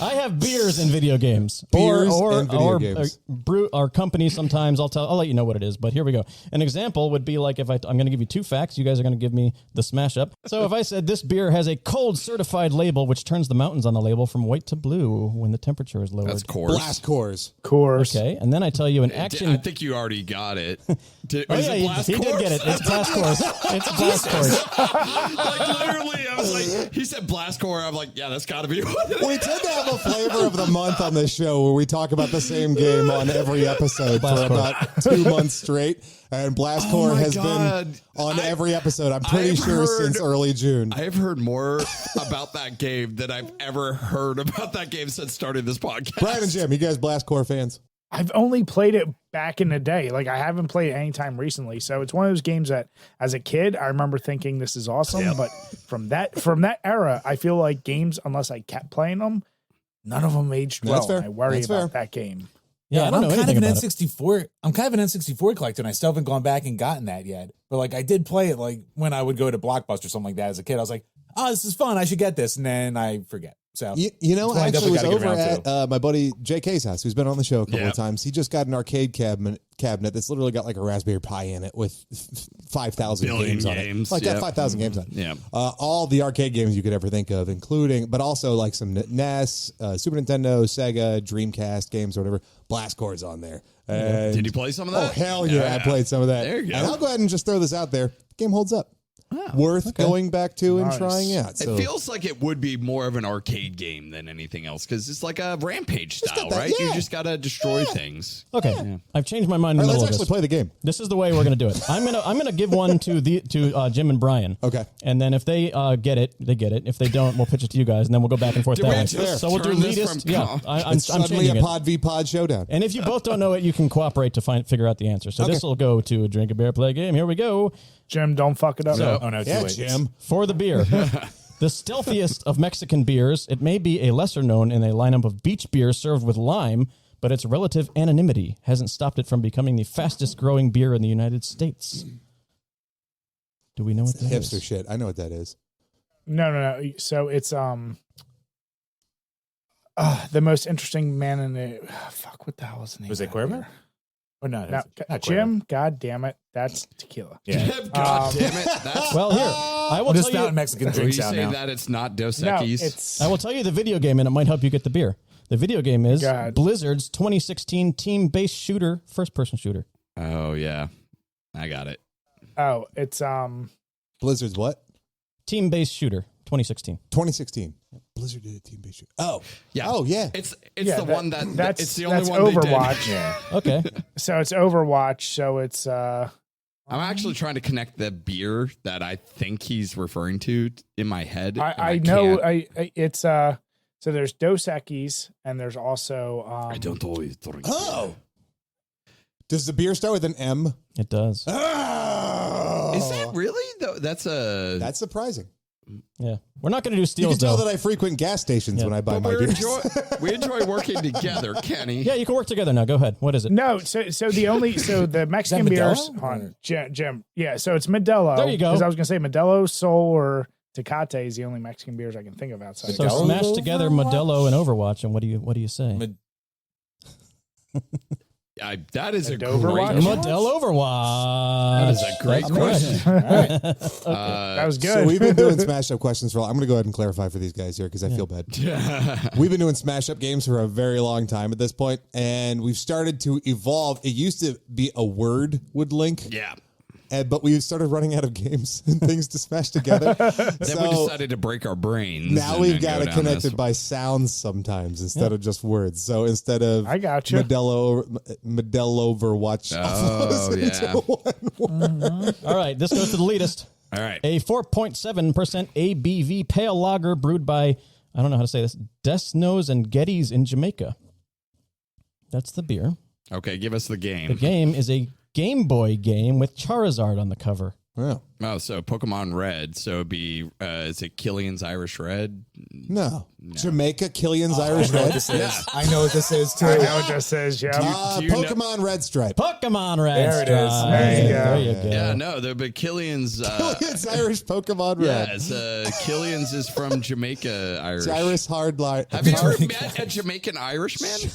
I have beers in video games. Beers and video games. Brew or companies sometimes. I'll let you know what it is, but here we go. An example would be like if I'm going to give you two facts, you guys are going to give me the smash up. So if I said this beer has a cold certified label which turns the mountains on the label from white to blue when the temperature is lowered. That's Coors. Blast Coors. Course. Okay, and then I tell you an action. I think you already got it. Oh yeah, he did get it. It's Blast Course. It's Blast Course. Like literally, I was like, he said Blast Core. I'm like, yeah, that's got to be what it We tend to have a flavor of the month on this show where we talk about the same game on every episode for about 2 months straight. And Blast Core has been on every episode, I'm pretty sure, since early June. I've heard more about that game than I've ever heard about that game since starting this podcast. Brian and Jim, you guys Blast Core fans? I've only played it back in the day. Like, I haven't played it anytime recently. So it's one of those games that as a kid, I remember thinking this is awesome. But from that era, I feel like games, unless I kept playing them, none of them aged well. That's fair. I worry That's about fair. that game. Yeah, I don't know I'm kind anything of an about it. N64. I'm kind of an N64 collector, and I still haven't gone back and gotten that yet. But like, I did play it like when I would go to Blockbuster or something like that as a kid. I was like, "Oh, this is fun. I should get this," and then I forget. So You know, that's I one actually was definitely over gotta get around at my buddy JK's house, who's been on the show a couple Yeah. of times. He just got an arcade cabinet that's literally got like a Raspberry Pi in it with 5,000 Billion games on it. games, Like yep. got 5,000 games on it. Yeah. All the arcade games you could ever think of, including, but also like some NES, Super Nintendo, Sega, Dreamcast games or whatever. Blast Core's on there. And, Did you play some of that? Oh, hell yeah. I played some of that. There you go. And I'll go ahead and just throw this out there. The game holds up. Worth going back to and trying out. So. It feels like it would be more of an arcade game than anything else because it's like a Rampage style, that, right? yeah. You just got to destroy things. Okay, I've changed my mind in All the right, middle let's of actually this. play the game. This is the way we're going to do it. I'm gonna give one to Jim and Brian. Okay. And then if they get it, they get it. If they don't, we'll pitch it to you guys, and then we'll go back and forth Did that we way. just So we'll do turn this Leetist. from- Yeah, I'm It's suddenly changing a it. Pod v Pod showdown. And if you both don't know it, you can cooperate to figure out the answer. So this will go to Drink a Beer, Play a Game. Here we go. Jim, don't fuck it up. oh no, too Yeah, late. Jim. For the beer. The stealthiest of Mexican beers, it may be a lesser known in a lineup of beach beer served with lime, but its relative anonymity hasn't stopped it from becoming the fastest growing beer in the United States. Do we know what that is? Hipster shit. I know what that is. No. So it's the most interesting man in the fuck. What the hell is the name? Was it of that Cuervo? beer? Or no, No, not Jim. God damn it, that's tequila. Yeah. God damn it. That's Well, here, I will I'm just tell spouting you. Mexican Will drinks you out say now. that it's not Dos No, Equis? it's I will tell you the video game, and it might help you get the beer. The video game is God. Blizzard's 2016 team-based shooter, first-person shooter. Oh, yeah. I got it. oh, it's Blizzard's what? team-based shooter, 2016. 2016. Blizzard did a team-based shooter. Oh. Yeah. Oh, yeah. It's Yeah, the one that's it's the only that's one Overwatch. they did. Yeah. Okay. So it's Overwatch. So it's I'm actually trying to connect the beer that I think he's referring to in my head. and I know can't. it's so there's Dos Equis and there's also I don't always drink. Oh. Does the beer start with an M? It does. Oh. Is that really? That's surprising. Yeah. We're not going to do You steals, can tell though. that I frequent gas stations Yeah. when I buy my we beers. we enjoy working together, Kenny. Yeah, you can work together now. Go ahead. What is it? no. So the Mexican beers Modelo? on Jim. Yeah. So it's Modelo. There you go. Because I was gonna say Modelo, Sol, or Tecate is the only Mexican beers I can think of outside. So of Modelo smash together Modelo and Overwatch, and what do you say? That is a And great Overwatch? Modelo Overwatch. That is a great That's correct. question. that was good. So we've been doing Smash Up questions for a while. I'm going to go ahead and clarify for these guys here because I feel bad. We've been doing Smash Up games for a very long time at this point, and we've started to evolve. It used to be a word would link, Yeah. but we started running out of games and things to smash together. Then we So decided to break our brains. now and we've then got go it down connected this- by sounds sometimes instead of just words. So instead of I got you. Modelo Overwatch. Oh, yeah. All right, this goes to the Leetist. All right. A 4.7% ABV pale lager brewed by, I don't know how to say this, Desnos and Geddes in Jamaica. That's the beer. Okay, give us the The game. game is a Game Boy game with Charizard on the cover. Yeah. Oh, so Pokemon Red. So it'd be, is it Killian's Irish Red? No. Jamaica, Killian's Irish I know what Red. this is. I know what this is too. I know what this says. Yeah. Do you know- Pokemon Red Stripe. Pokemon Red There it is. Stripe. There you go. There you go. Yeah, no, there'd be Killian's. Killian's Irish Pokemon Yeah, Red. it's, Killian's is from Jamaica Irish. Charis Hard Light. Have you ever met a Jamaican Irishman?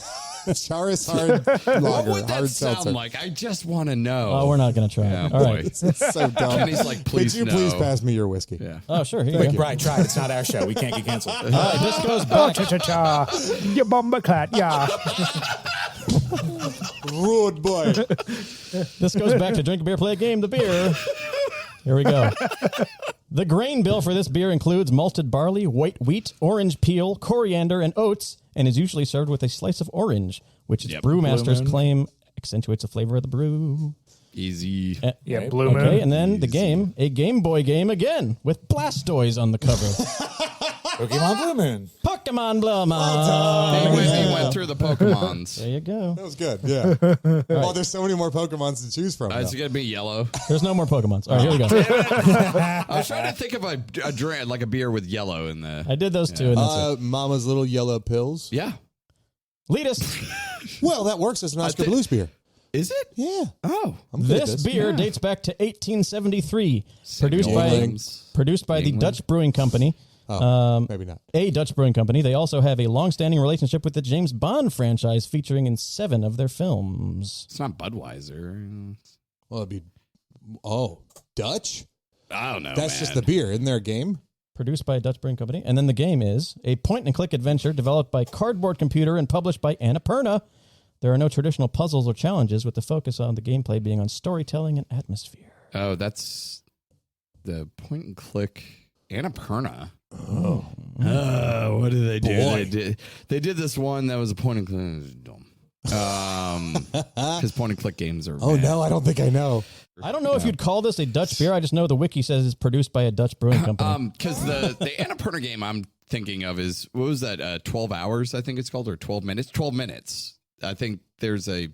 Charis Hard What Lager. would that Hard sound seltzer. like? I just want to know. Oh, we're not going to try Yeah, it. All boy. right. It's so dumb. Kenny's like, please Could you no. please pass me your whiskey? Yeah. Oh, sure. Here you go. Right, try it. It's not our show. We can't get canceled. All right, this goes Oh, back. cha cha cha! You bomba clat, yeah. Rude boy. This goes back to Drink a Beer, Play a Game, the beer. Here we go. The grain bill for this beer includes malted barley, white wheat, orange peel, coriander, and oats, and is usually served with a slice of orange, which its Yep. brewmasters Blue Moon. claim accentuates the flavor of the brew. Easy. Yeah, Blue Moon. Okay, and then the game, a Game Boy game again, with Blastoise on the cover. Pokemon Blue Moon. Pokemon Blue Moon. He went through the Pokemons. There you go. That was good. Yeah. Well, there's so many more Pokemons to choose from. It's now. going to be yellow. There's no more Pokemons. All right, here we go. I was trying to think of a drink, like a beer with yellow in the. I did those two, and that's it. Mama's Little Yellow Pills. Yeah. Leetist. Well, that works as an Oscar thi- Blues beer. Is it? Yeah. Oh. I'm good at This beer dates back to 1873, Yingling. produced by the Yingling. Dutch Brewing Company. Maybe not. A Dutch brewing company. They also have a long-standing relationship with the James Bond franchise, featuring in 7 of their films. It's not Budweiser. Well, it'd be. Dutch? I don't know. That's just the beer. Isn't there a game? Produced by a Dutch brewing company. And then the game is a point-and-click adventure developed by Cardboard Computer and published by Annapurna. There are no traditional puzzles or challenges, with the focus on the gameplay being on storytelling and atmosphere. Oh, that's the point and click Annapurna. Oh. What did they do? Boy. They did this one that was a point and click. Dumb. Because point and click games are. Oh, bad. no. I don't think I know. I don't know if you'd call this a Dutch beer. I just know the wiki says it's produced by a Dutch brewing company. Because the Annapurna game I'm thinking of is, what was that? 12 hours, I think it's called, or 12 minutes? 12 minutes. I think there's a.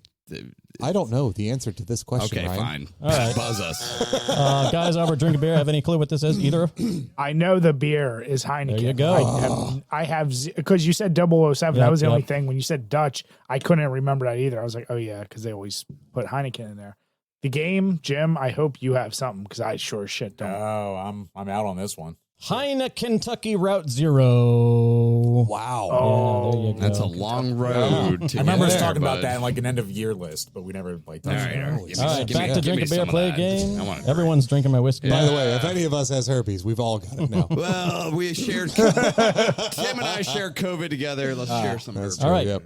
I don't know the answer to this question, Okay, Ryan. fine. All right. Buzz us. Guys over at Drink a Beer, have any clue what this is? Either? I know the beer is Heineken. There you go. I have because you said 007. Yep, That was the only yep. thing. When you said Dutch, I couldn't remember that either. I was like, oh yeah, because they always put Heineken in there. The game, Jim. I hope you have something because I sure as shit don't. Oh, I'm out on this one. Heineken Kentucky Route Zero. Wow. Yeah, there you go. That's a long road. To I remember get us there, talking about bud. that in like an end of year list, but we never like. All touched right, it. all right. Give me All some- right, give me- back to give Drink me a Beer, some of Play a that. Game. I want a drink. Everyone's drinking my whiskey. By the way, if any of us has herpes, we've all got it now. Well, we shared. Tim and I share COVID together. Let's share some. That's herbs. All right. Yep.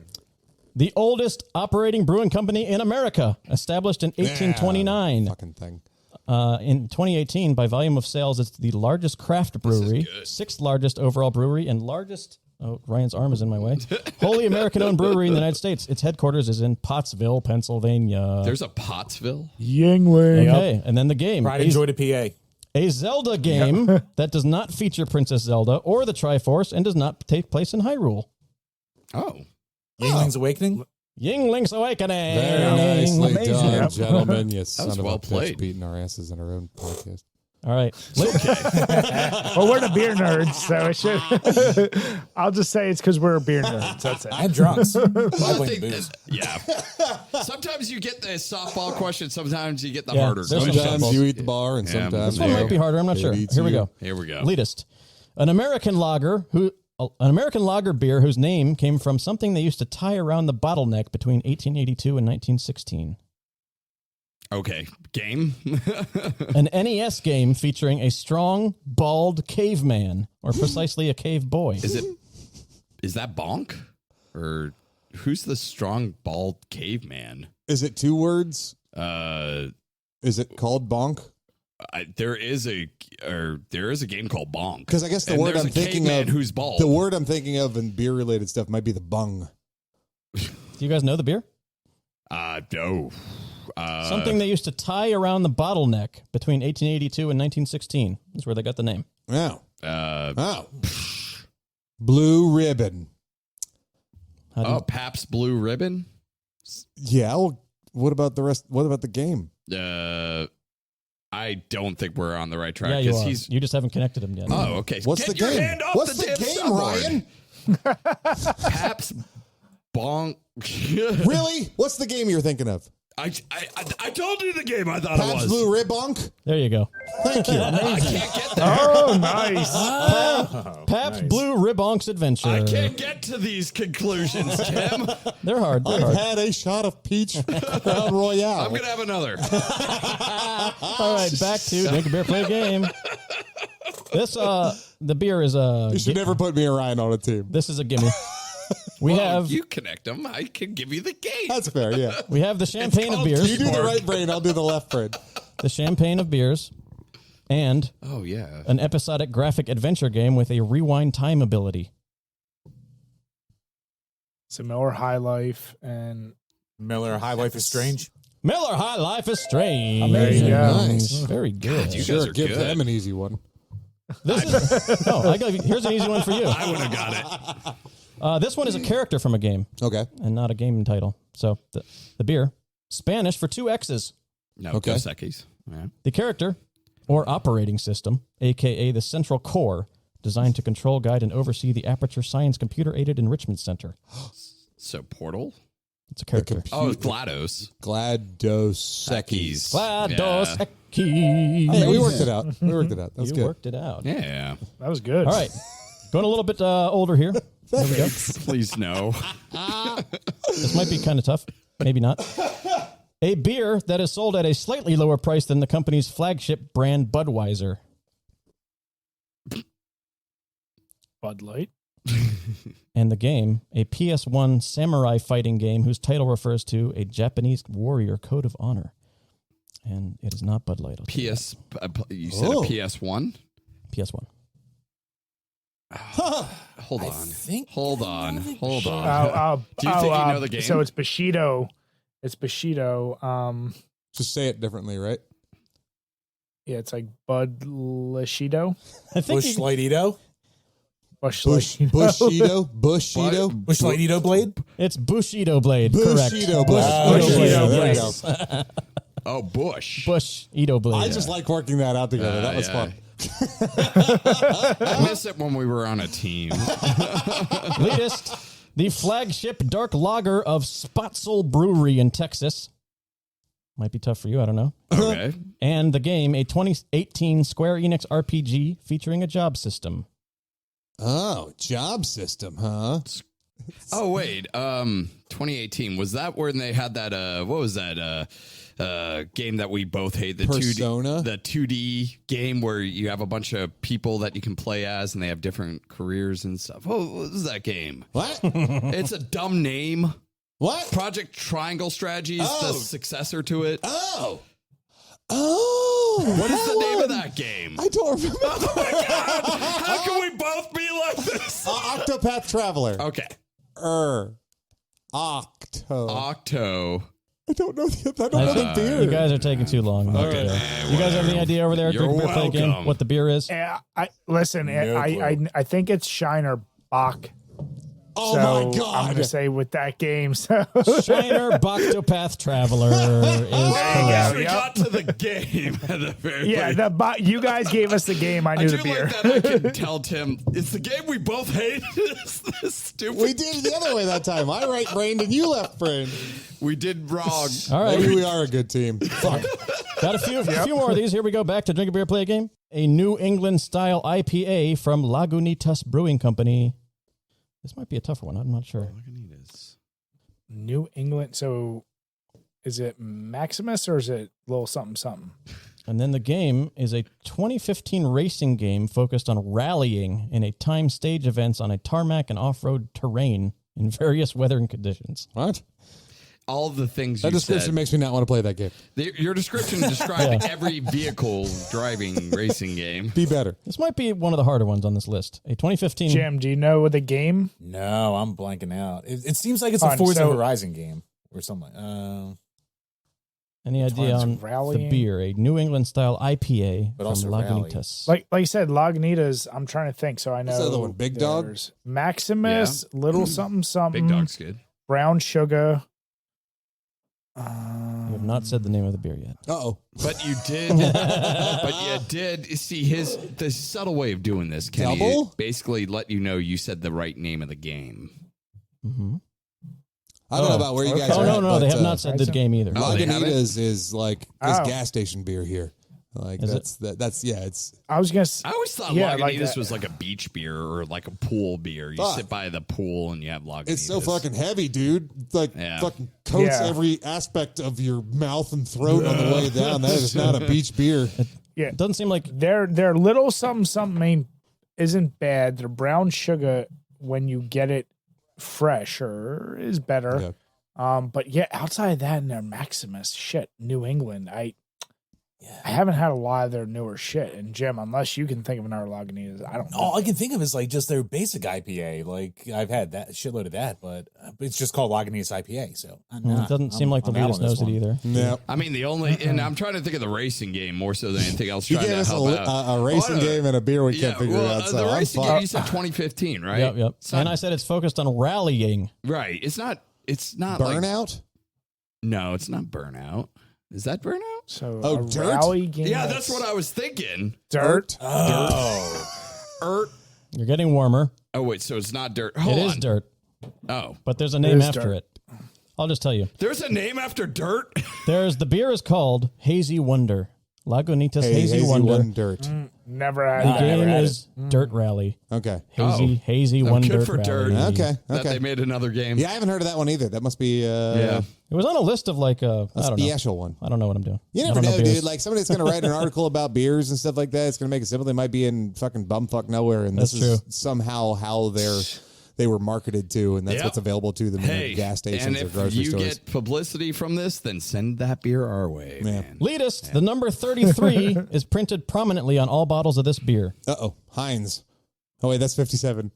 The oldest operating brewing company in America, established in 1829. Fucking thing. In 2018, by volume of sales, it's the largest craft brewery, sixth largest overall brewery, and largest. Oh, Ryan's arm is in my way. Wholly American-owned brewery in the United States. Its headquarters is in Pottsville, Pennsylvania. There's a Pottsville? Yingling. Okay, and then the game. Pride and Joy to PA. A Zelda game that does not feature Princess Zelda or the Triforce and does not take place in Hyrule. Oh. Yingling's Awakening. Yingling's Awakening. Very nicely Amazing. done, Yep. gentlemen. You son was of well a bitch, played. beating our asses in our own podcast. All right. Well, we're the beer nerds, so it should. I'll just say it's because we're beer nerds. That's it. And drunks. I I blame the think booze. yeah. Sometimes you get the softball question. Sometimes you get the Yeah, harder there's some questions. Sometimes you eat the bar, and Yeah, sometimes This one might be harder. I'm not sure. eats Here we you. go. Here we go. Leetist. An American lager beer whose name came from something they used to tie around the bottleneck between 1882 and 1916. Okay. Game? An NES game featuring a strong, bald caveman, or precisely a cave boy. Is that Bonk? Or who's the strong, bald caveman? Is it 2 words? Is it called bonk? There is a game called Bonk. Because I guess the And word there's I'm a thinking caveman of, who's bald. the word I'm thinking of in beer related stuff might be the bung. Do you guys know the beer? No. Something they used to tie around the bottleneck between 1882 and 1916. That's where they got the name. Oh. Blue ribbon. Pabst Blue Ribbon? Yeah. Well, what about the rest? What about the game? I don't think we're on the right track. Yeah, you 'cause are. You just haven't connected them yet. Oh, okay. What's Get the your game? hand off What's the the damn game, soundboard. Ryan? Pabst Bonk. Really? What's the game you're thinking of? I told you the game I thought it Pabst was. Blue Ribbonk? There you go. Thank you. I can't get there. Oh, nice. Pabst Blue Ribbonk's Adventure. I can't get to these conclusions, Tim. They're hard. They're I've hard. had a shot of peach Crown Royale. I'm gonna have another. All right, back to Drink a Beer, Play a Game. This the beer is a. You should never put me and Ryan on a team. This is a gimme. We have You connect them. I can give you the game. That's fair, yeah. we have the champagne of called beers. You do the right brain, I'll do the left brain. The champagne of beers, and Oh yeah. an episodic graphic adventure game with a rewind time ability. So Miller High Life and Miller High Life is Strange. Miller High Life is Strange. There you go. Nice. Very good. you guys Sure, are give good. them an easy one. This is, here's an easy one for you. I would have got it. This one is a character from a game Okay. and not a game title. So the beer, Spanish for 2 X's. No, Okay. Dos Equis. Yeah. The character or operating system, aka the central core, designed to control, guide, and oversee the Aperture Science Computer-Aided Enrichment Center. So Portal. It's a character. Oh, GLaDOS. GLaDOS Equis. GLaDOS Yeah. Equis. Hey, we worked it out. That was You good. worked it out. Yeah. that was good. All right. Going a little bit older here. There we go. Please no. This might be kind of tough. Maybe not. A beer that is sold at a slightly lower price than the company's flagship brand, Budweiser. Bud Light. And the game, a PS1 samurai fighting game whose title refers to a Japanese warrior code of honor. And it is not Bud Light. I'll tell you PS. You said Oh. a PS1. that. PS1. Hold on. think Hold on. Hold on. Do you think you know the game? So it's Bushido. It's Bushido. Just say it differently, right? Yeah, it's like Bud Lashido. I think Bush Lightito. Bushido? Bushido? Bush Lightito Blade. it's Bushido Blade. Correct. Bushido Blade. Bushido There you Blade. go. Oh, Bush. Bushido Blade. I just like working that out together. That was yeah. fun. I miss it when we were on a team. Latest, the flagship dark lager of Spotzel Brewery in Texas. Might be tough for you, I don't know. Okay. And the game, a 2018 Square Enix RPG featuring a job system. Oh, job system, huh? Oh wait, 2018 was that when they had that? What was that? Game that we both hate, the Persona? 2D, the 2D game where you have a bunch of people that you can play as, and they have different careers and stuff. Oh, what was that game? What? It's a dumb name. What? Project Triangle Strategy is the Oh. successor to it. Oh. Oh, What is the name of that game? I don't remember. Oh my God! How can we both be like this? Octopath Traveler. Okay. Octo. Octo. I don't know the beer. You guys are taking too long. Okay. You guys have any idea over there? You're Drink Beer, Play Game, welcome. what the beer is? I listen. I think it's Shiner Bach. Oh So my God. I'm gonna say with that game. So Shiner Octopath Traveler is Yeah, We yep. got to the game at the very least. you guys gave us the game. I I knew do the beer. like that I can tell Tim, it's the game we both hate. It's this stupid. We did it the other way that time. I right-brained and you left-brained. We did wrong. All right. Maybe we are a good team. Fuck. Got a few more of these. Here we go. Back to Drink a Beer, Play a Game. A New England style IPA from Lagunitas Brewing Company. This might be a tougher one. I'm not sure. New England. So is it Maximus or is it little something something? And then the game is a 2015 racing game focused on rallying in a time stage events on a tarmac and off-road terrain in various weather and conditions. What? All of the things That you description said. makes me not want to play that game. Your description described every vehicle driving racing game. Be better. This might be one of the harder ones on this list. A 2015. Jim, do you know the game? No, I'm blanking out. It seems like it's a Fine, Forza so- Horizon game or something. Like, Any idea Towards on rallying. the beer? A New England style IPA But from also rally. Lagunitas. Like you said, Lagunitas. I'm trying to think. So I know What's the other one, Big Dog? there's Maximus, little something something. Big Dog's good. Brown sugar. You have not said the name of the beer yet. Uh-oh. But you did. But you did see the subtle way of doing this. Kenny, Double? basically let you know you said the right name of the game. Mm-hmm. I don't know about where you guys Oh, are no, at, no, they but, have not said the game either. Oh, they haven't? Lagunitas is like Oh. gas station beer here. Like Is that's it's I was gonna. I always thought Yeah, Lagunitas like that. was like a beach beer or like a pool beer. You Fuck. sit by the pool and you have Lagunitas. it's so fucking heavy, dude. It's like Yeah. fucking coats Yeah. every aspect of your mouth and throat on the way down. That is not a beach beer. Yeah, It doesn't seem like their little something something isn't bad. Their brown sugar when you get it fresh or is better. But yeah, outside of that and their Maximus shit, New England, I haven't had a lot of their newer shit. And Jim, unless you can think of another Lagunitas, I don't know. all I can think of is like just their basic IPA. Like I've had that shitload of that, but it's just called Lagunitas IPA. So it doesn't seem like the Leetist knows it either. Yeah. I mean, the only, and I'm trying to think of the racing game more so than anything else. You Trying gave to us help out. a racing game and a beer we can't figure out. So the I'm racing game, fucked. you said 2015, right? Yep. It's not- And I said it's focused on rallying. right. It's not like, Burnout? no, it's not Burnout. Is that Burnout? So Oh, a dirt? rally game. Yeah, that's what I was thinking. Dirt. Ert. You're getting warmer. Oh wait, so it's not dirt. Hold It on. is dirt, Oh, but there's a name is after dirt. it. I'll just tell you. there's a name after dirt. The beer is called Hazy Wonder. Lagunitas Hazy Wonder. Dirt. Never had The that. game Never had is Dirt Rally. Okay. Hazy I'm Wonder good for Rally. dirt. Okay. That Okay. they made another game. Yeah, I haven't heard of that one either. That must be Yeah. It was on a list of like I a don't know. special one. I don't know what I'm doing. You I never don't know, beers. dude. Like somebody that's going to write an article about beers and stuff like that. It's going to make it simple. They might be in fucking bumfuck nowhere, and this That's is true. somehow how they were marketed to, and that's Yep. what's available to them Hey, in gas and stations or if grocery you stores. get publicity from this, then send that beer our way, Yeah. man. Leetist, the number 33 is printed prominently on all bottles of this beer. Uh-oh, Heinz. Oh wait, that's 57.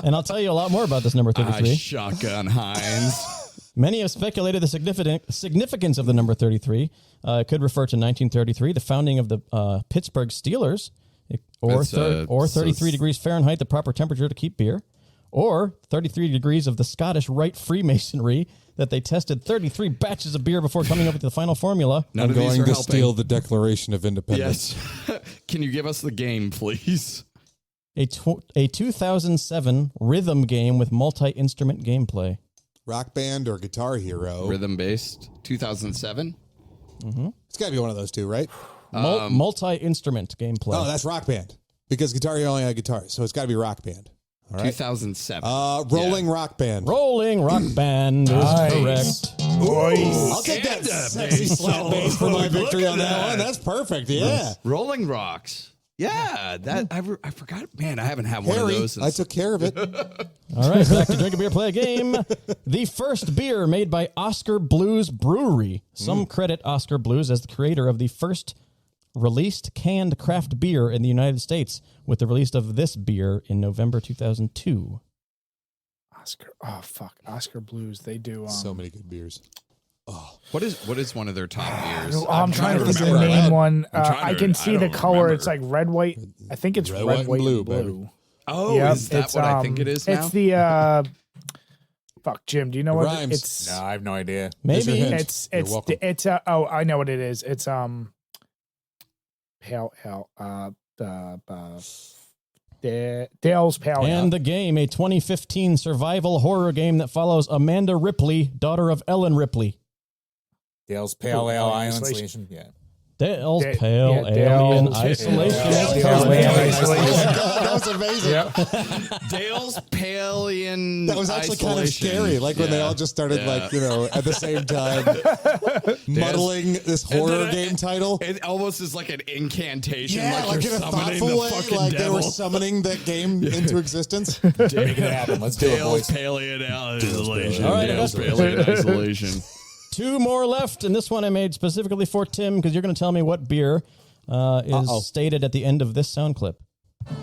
And I'll tell you a lot more about this number 33. Shotgun Heinz. Many have speculated the significance of the number 33. It could refer to 1933, the founding of the Pittsburgh Steelers, or 33 degrees Fahrenheit, the proper temperature to keep beer, or 33 degrees of the Scottish Rite Freemasonry that they tested 33 batches of beer before coming up with the final formula. None I'm of these going are to helping. steal the Declaration of Independence. Yes. Can you give us the game, please? A 2007 rhythm game with multi-instrument gameplay. Rock Band or Guitar Hero. Rhythm based. 2007. It's got to be one of those two, right? Multi-instrument gameplay. Oh, that's Rock Band. Because Guitar Hero only had guitars, so it's got to be Rock Band. All right. 2007. Rolling Rock Band. Rolling Rock Band is correct. I'll take that And a sexy bass slap solo. bass for my Look victory at on that that. one. That's perfect. Yeah. Rolling Rocks. Yeah, that I forgot. Man, I haven't had one of Harry, those since I took care of it. All right, back to Drink a Beer, Play a Game. The first beer made by Oscar Blues Brewery. Some credit Oscar Blues as the creator of the first released canned craft beer in the United States, with the release of this beer in November 2002. Oscar Blues. They do So many good beers. What is one of their top beers? I'm trying to think of the name one. I can see the color. Remember. It's like red, white. I think it's red, white, and blue. baby. Oh, Yep, is that what I think it is now? It's the fuck, Jim. Do you know what Rhymes. it's? No, I have no idea. Maybe It's You're welcome. I know what it is. It's pale ale. Dale's Pale Ale. And the game, a 2015 survival horror game that follows Amanda Ripley, daughter of Ellen Ripley. Dale's Pale Ale Island Isolation. Station. Yeah. Dale's Da- Pale yeah, Alien Dale's- Isolation. Dale's Coming. Alien Isolation. That was amazing. Dale's Palian. That was actually kind of Isolation. scary. Like when they Yeah. all just started, Yeah. like, at the same time, muddling this horror game title. It almost is like an incantation. Yeah, like you're in a summoning thoughtful the way, fucking like they devil. were summoning that game into existence. Make it happen. Let's do it, Dale's boys. Palian Isolation. All right, Dale's that's- Palian Isolation. Two more left, and this one I made specifically for Tim, because you're going to tell me what beer is stated at the end of this sound clip.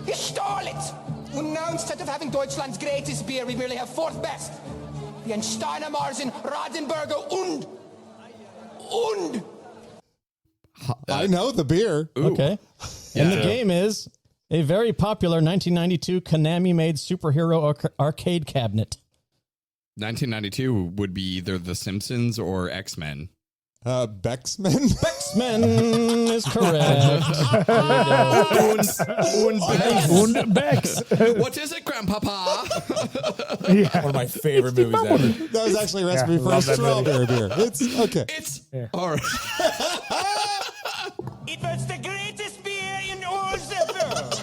You stole it! And now instead of having Deutschland's greatest beer, we merely have fourth best. The Steiner Marzen, Radenberger und. I know the beer. Okay. And the game is a very popular 1992 Konami-made superhero arcade cabinet. 1992 would be either The Simpsons or X-Men. Becksman. X-Men is correct. Und Bex. What is it, Grandpapa? One of my favorite movies ever. That was actually a recipe for a love that movie. strawberry beer. It's okay. It's all right. It was the greatest beer in all the world.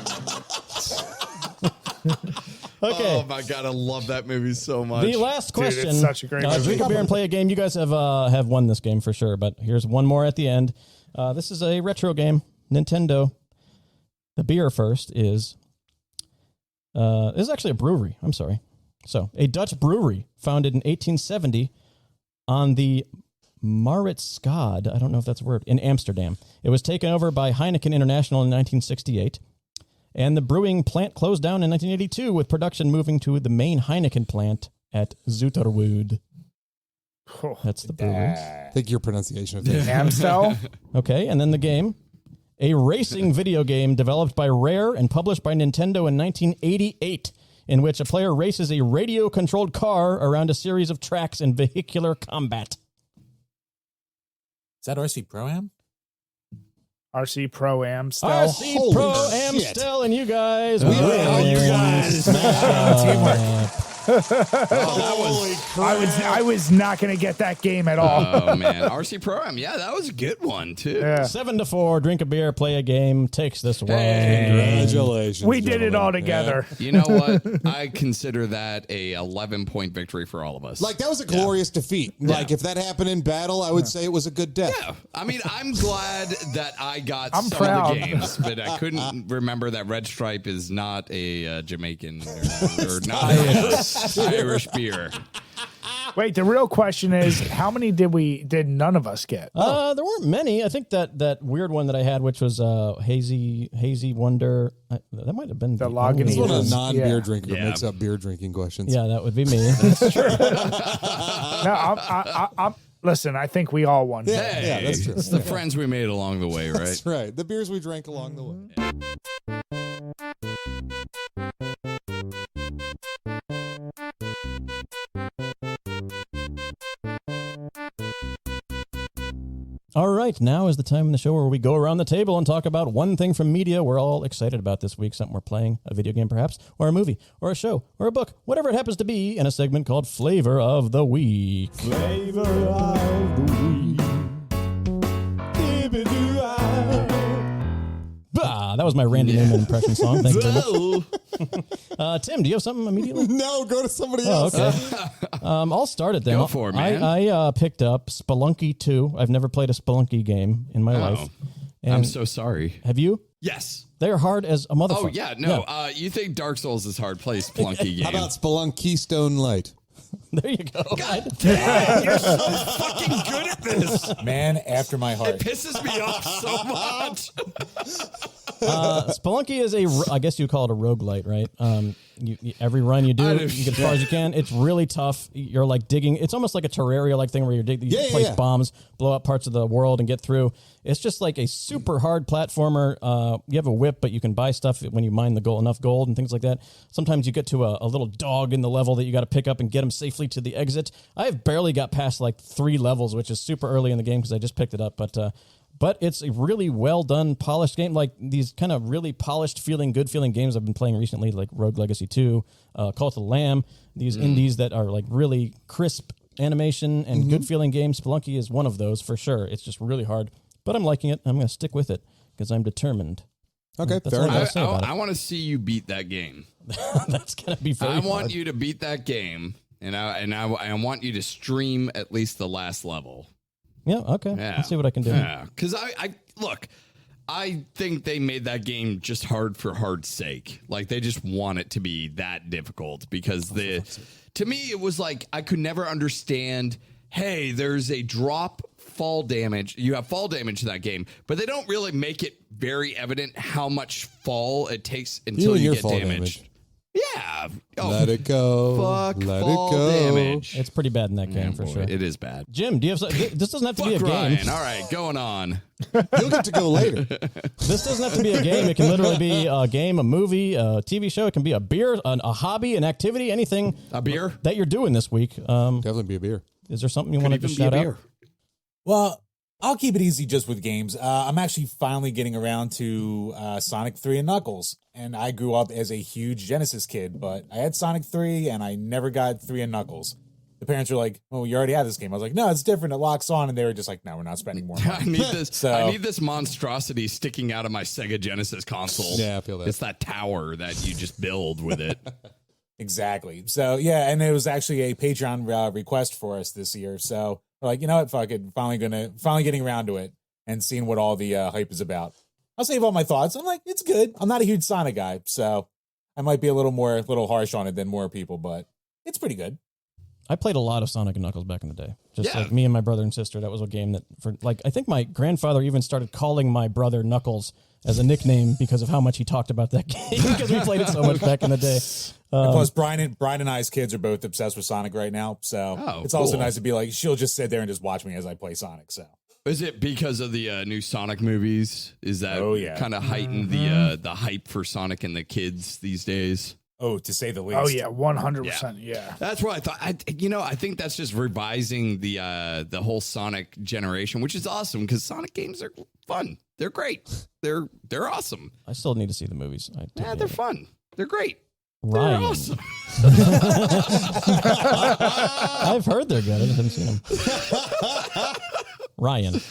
Okay. Oh my god, I love that movie so much. The last Dude, it's question. such a great movie. Drink a beer and play a game. You guys have won this game for sure, but here's one more at the end. This is a retro game, Nintendo. The beer first is this is actually a brewery. I'm sorry. So a Dutch brewery founded in 1870 on the Maritskade. I don't know if that's a word, in Amsterdam. It was taken over by Heineken International in 1968. And the brewing plant closed down in 1982, with production moving to the main Heineken plant at Zoeterwoude. That's the brewery. I think your pronunciation of it. Amstel. Okay, and then the game. A racing video game developed by Rare and published by Nintendo in 1988, in which a player races a radio-controlled car around a series of tracks in vehicular combat. Is that RC Pro-Am? RC Pro Amstel. RC Holy Pro shit. Amstel, and you guys. We win. You guys. Holy crap. I was not going to get that game at all. Oh man, RC Pro-Am. Yeah, that was a good one too. Yeah. 7-4. Drink a beer, play a game. Takes this one. Congratulations. We did it gentlemen. all together. You know what? I consider that a 11-point victory for all of us. Like, that was a glorious defeat. Like, if that happened in battle, I would say it was a good death. Yeah, I mean, I'm glad that I got I'm some proud. of the games, but I couldn't remember that Red Stripe is not a Jamaican or not a Irish beer. Wait, the real question is, how many did none of us get? There weren't many. I think that weird one that I had, which was hazy wonder. That might have been The only Lagunitas. This is when a Yeah. non-beer drinker Yeah. makes up beer drinking questions. Yeah, that would be me. No, I'm listen. I think we all won. Yeah, yeah, that's true. It's the friends we made along the way, right? That's right. The beers we drank along the way. All right, now is the time in the show where we go around the table and talk about one thing from media we're all excited about this week, something we're playing, a video game perhaps, or a movie, or a show, or a book, whatever it happens to be, in a segment called Flavor of the Week. Flavor of the Week. Bah, that was my Randy Newman impression song. Thank you very much. Tim, do you have something immediately? No, go to somebody Oh, else. okay. I'll start it then. Go for it, man. I picked up Spelunky 2. I've never played a Spelunky game in my life. I'm so sorry. Have you? Yes. They're hard as a motherfucker. Oh, yeah. No, you think Dark Souls is hard? Play Spelunky game. How about Spelunk Keystone Light? There you go. God damn, you're so fucking good at this. Man after my heart. It pisses me off so much. Spelunky is I guess you call it a roguelite, right? Every run you do, you get as far as you can. It's really tough. You're like digging. It's almost like a Terraria-like thing where you place bombs, blow up parts of the world, and get through. It's just like a super hard platformer. You have a whip, but you can buy stuff when you mine enough gold and things like that. Sometimes you get to a little dog in the level that you got to pick up and get him safely to the exit. I have barely got past like 3 levels, which is super early in the game because I just picked it up. But it's a really well done, polished game. Like these kind of really polished, good feeling games I've been playing recently, like Rogue Legacy 2, Cult of the Lamb. These indies that are like really crisp animation and good feeling games. Spelunky is one of those for sure. It's just really hard, but I'm liking it. I'm going to stick with it because I'm determined. Okay, That's fair all I gotta enough. say about I want to see you beat that game. it. That's going to be very I want hard. you to beat that game, and I want you to stream at least the last level. Yeah, okay. Yeah. Let's see what I can do. Yeah, because I think they made that game just hard for hard's sake. Like they just want it to be that difficult because to me it was like I could never understand. Hey, there's a drop fall damage. You have fall damage in that game, but they don't really make it very evident how much fall it takes until you get damaged. Yeah. Oh, Let it go. Fuck Let fall it go. damage. It's pretty bad in that game for sure. It is bad. Jim, do you have this doesn't have to be a Fuck game. Ryan. All right, going on. You'll get to go later. This doesn't have to be a game. It can literally be a game, a movie, a TV show. It can be a beer, a hobby, an activity, anything. A beer? That you're doing this week. Definitely be a beer. Is there something you want to just shout out? Well, I'll keep it easy just with games. I'm actually finally getting around to Sonic 3 and Knuckles. And I grew up as a huge Genesis kid, but I had Sonic 3 and I never got 3 and Knuckles. The parents were like, well, you already have this game. I was like, no, it's different. It locks on. And they were just like, no, we're not spending more money. I need this. I need this monstrosity sticking out of my Sega Genesis console. Yeah, I feel that. It's that tower that you just build with it. Exactly. So, yeah, and it was actually a Patreon request for us this year. So we're like, you know what, fuck it. Finally getting around to it and seeing what all the hype is about. I'll save all my thoughts. I'm like, it's good. I'm not a huge Sonic guy, so I might be a little harsh on it than more people, but it's pretty good. I played a lot of Sonic and Knuckles back in the day. Just Yeah. like me and my brother and sister. That was a game that I think my grandfather even started calling my brother Knuckles as a nickname because of how much he talked about that game because we played it so much back in the day. And plus, Brian and I's kids are both obsessed with Sonic right now, so it's also cool. nice to be like, she'll just sit there and just watch me as I play Sonic, so. Is it because of the new Sonic movies? Is that kind of heightened the hype for Sonic and the kids these days? Oh, to say the least. Oh yeah, 100%. Yeah. That's what I thought. I think that's just revising the whole Sonic generation, which is awesome because Sonic games are fun. They're great. They're awesome. I still need to see the movies. Yeah, they're fun. They're great. Ryan. They're awesome. I've heard they're good. I just haven't seen them. Ryan.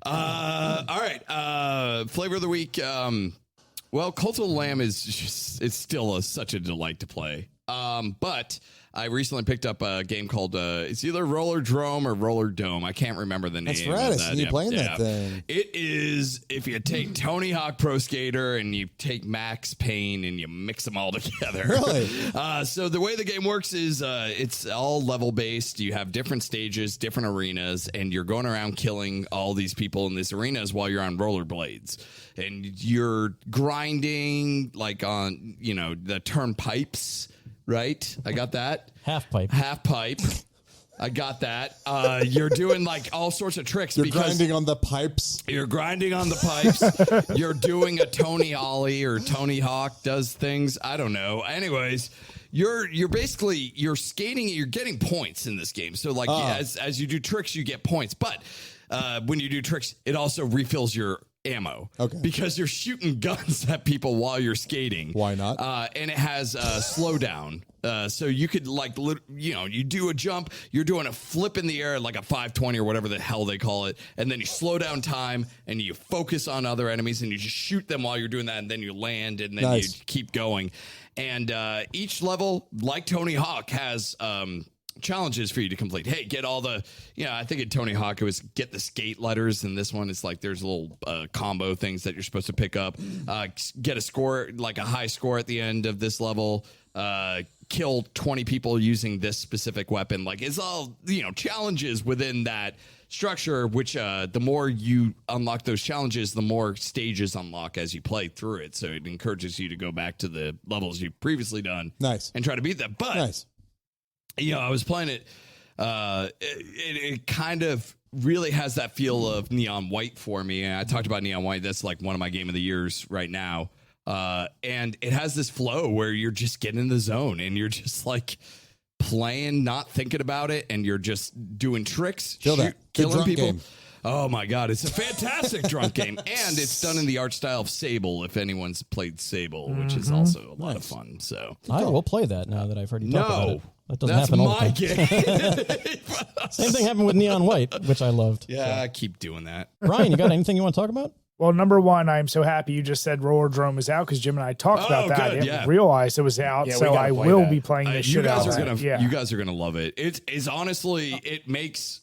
All right. Flavor of the week. Well, Cult of the Lamb it's still such a delight to play. But I recently picked up a game called it's either Roller Drome or Roller Dome. I can't remember the name. That's right. I seen you playing that thing. It is if you take Tony Hawk Pro Skater and you take Max Payne and you mix them all together. Really? So the way the game works is it's all level based. You have different stages, different arenas, and you're going around killing all these people in these arenas while you're on rollerblades. And you're grinding like on, the turnpipes. Right? I got that. Half pipe. I got that. You're doing like all sorts of tricks. You're grinding on the pipes. You're grinding on the pipes. You're doing a Tony Ollie or Tony Hawk does things. I don't know. Anyways, you're basically skating. You're getting points in this game. So like as you do tricks, you get points. But when you do tricks, it also refills your ammo. Okay. Because you're shooting guns at people while you're skating. Why not? And it has slowdown. So you could you do a jump, you're doing a flip in the air like a 520 or whatever the hell they call it, and then you slow down time and you focus on other enemies and you just shoot them while you're doing that, and then you land and then you keep going. And each level, like Tony Hawk, has challenges for you to complete. Hey, get all the, I think in Tony Hawk it was get the skate letters, and this one is like there's little combo things that you're supposed to pick up. Get a score, like a high score at the end of this level. Kill 20 people using this specific weapon. Like it's all, challenges within that structure, which the more you unlock those challenges, the more stages unlock as you play through it. So it encourages you to go back to the levels you've previously done. Nice. And try to beat them. But Nice. I was playing it. It kind of really has that feel of Neon White for me. And I talked about Neon White. That's like one of my game of the years right now. And it has this flow where you're just getting in the zone and you're just like playing, not thinking about it. And you're just doing tricks, Good killing drunk people. game. Oh my God. It's a fantastic drunk game. And it's done in the art style of Sable. If anyone's played Sable, which is also a lot of fun. So I will play that now that I've heard you talk about it. That doesn't that's happen all the my time. game. Same thing happened with Neon White, which I loved. Yeah, I keep doing that. Brian, you got anything you want to talk about? Well, number one, I'm so happy you just said Rollerdrome is out because Jim and I talked about that. good, I didn't yeah. realize it was out, Yeah, we so gotta I play will that. be playing this You shit guys out. are gonna, Yeah. you guys are gonna love it. It is honestly, it makes,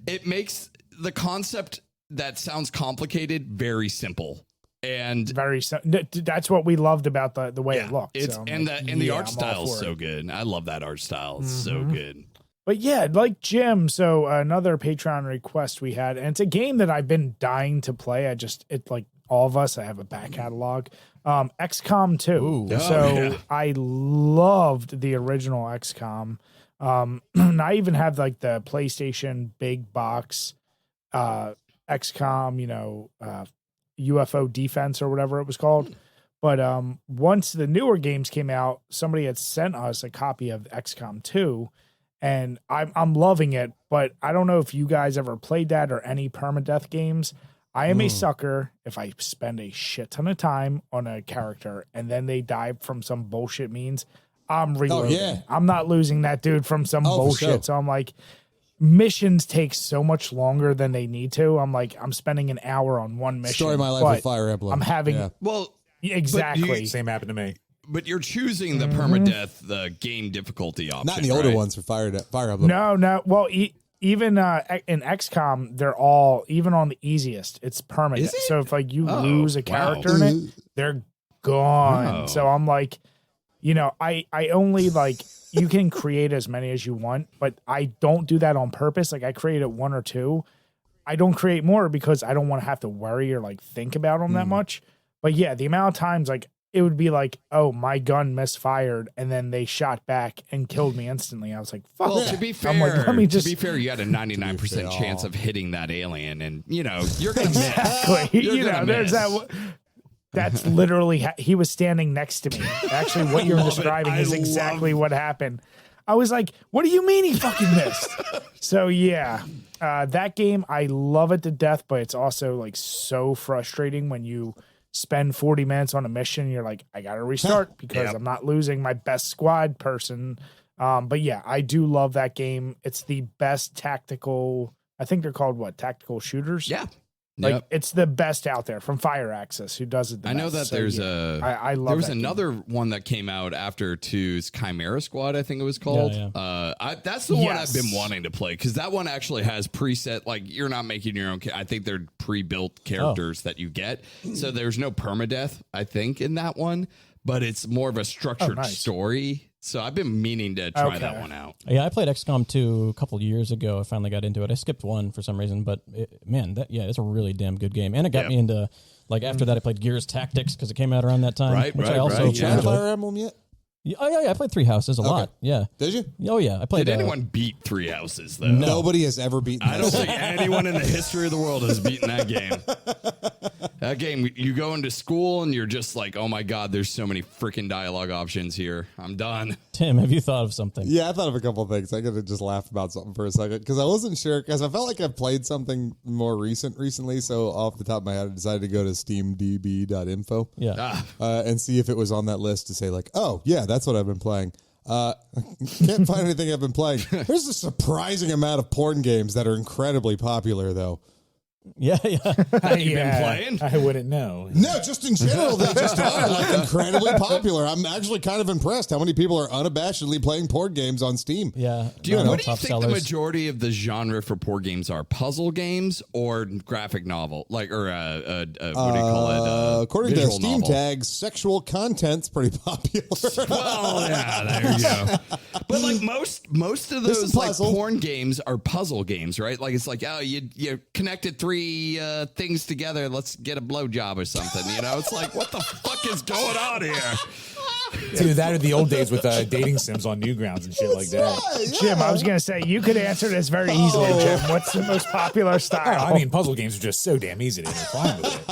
it makes the concept that sounds complicated very simple. And That's what we loved about the way it looked. it's So I'm and like, the yeah, art I'm all style is for so it. good. I love that art style. It's so good. But yeah, like Jim, so another Patreon request we had, and it's a game that I've been dying to play. It's like all of us, I have a back catalog. XCOM 2. Ooh. So I loved the original XCOM. And I even have like the PlayStation big box XCOM, UFO Defense or whatever it was called. But once the newer games came out, somebody had sent us a copy of XCOM 2. And I'm loving it, but I don't know if you guys ever played that or any permadeath games. I am a sucker if I spend a shit ton of time on a character and then they die from some bullshit means, I'm reloading. yeah. I'm not losing that dude from some Oh, for bullshit. sure. So I'm like, missions take so much longer than they need to. I'm like, I'm spending an hour on one mission. Story of my life but with Fire Emblem. I'm having Yeah. Well, exactly. Same happened to me. but you're choosing the permadeath, the game difficulty option. Not in the older right? ones for Fire Emblem. No. Well, even in XCOM, they're all even on the easiest. It's permanent. Is it? So if like you Oh, lose a wow. character in it, they're gone. Oh. So I'm like, I only like you can create as many as you want, but I don't do that on purpose. Like I created one or two. I don't create more because I don't want to have to worry or like think about them that much. But yeah, the amount of times like it would be like, oh, my gun misfired, and then they shot back and killed me instantly. I was like, fuck. Well, that. to be fair, I'm like, let me just to be fair, you had a 99% chance of hitting that alien, and you're gonna miss. exactly. You're gonna There's miss. that's literally he was standing next to me. Actually, what you're love it. describing I is exactly what happened. I was like, what do you mean he fucking missed? So yeah, that game, I love it to death, but it's also like so frustrating when you spend 40 minutes on a mission. And you're like, I got to restart because Yep. I'm not losing my best squad person. But yeah, I do love that game. It's the best tactical, I think they're called what? Tactical shooters? Yeah. Like Yep. it's the best out there from Fire Access, who does it the I know best. that So, there's yeah, a I love there was that game. another one that came out after 2's Chimera Squad, I think it was called. Yeah, That's the one Yes. I've been wanting to play because that one actually has preset, like you're not making your own. I think they're pre-built characters that you get, so there's no permadeath. I think in that one, but it's more of a structured nice. story. So I've been meaning to try that Okay. one out. Yeah, I played XCOM 2 a couple years ago. I finally got into it. I skipped one for some reason, but it's a really damn good game. And it got Yep. me into, like, after that, I played Gears Tactics because it came out around that time. Right, which right, I also right, Tried yeah. Fire Emblem yet? Yeah, I played Three Houses a lot. Yeah. Did you? Oh, yeah. I played. Did anyone beat Three Houses though? Nobody has ever beaten I don't this. think anyone in the history of the world has beaten that game. That game, you go into school and you're just like, oh my God, there's so many freaking dialogue options here. I'm done. Tim, have you thought of something? Yeah, I thought of a couple of things. I could have just laughed about something for a second because I wasn't sure because I felt like I played something more recently. So off the top of my head, I decided to go to steamdb.info Yeah. and see if it was on that list to say like, oh yeah, that's what I've been playing. Can't find anything I've been playing. There's a surprising amount of porn games that are incredibly popular though. Yeah. You been playing? I wouldn't know. No, just in general, they just are like incredibly popular. I'm actually kind of impressed how many people are unabashedly playing board games on Steam. Yeah. What do you think the majority of the genre for board games are? Puzzle games or graphic novel? Like, or what do you call it? According to Steam novel? tags, sexual content's pretty popular. Well, yeah, there you go. But like most of those like porn games are puzzle games, right? Like it's like, oh, you connected three things together. Let's get a blowjob or something. You know, it's like, what the fuck is going on here? Dude, that are the old days with dating sims on Newgrounds and shit like that. Right, yeah. Jim, I was going to say, you could answer this very easily, Jim. What's the most popular style? I mean, puzzle games are just so damn easy to intertwine with it.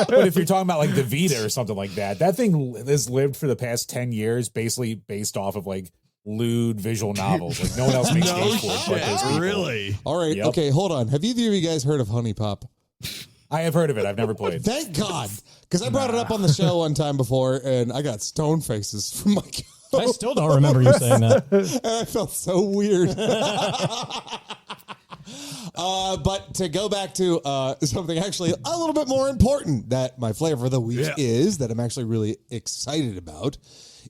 But if you're talking about like the Vita or something like that, that thing has lived for the past 10 years, basically based off of like lewd visual novels. Like no one else makes games for it but those people. Really? All right. Yep. Okay, hold on. Have either of you guys heard of Honey Pop? I have heard of it. I've never played. Thank God. Because I brought it up on the show one time before, and I got stone faces from my I still don't remember you saying that. and I felt so weird. But to go back to something actually a little bit more important that my flavor of the week is, that I'm actually really excited about,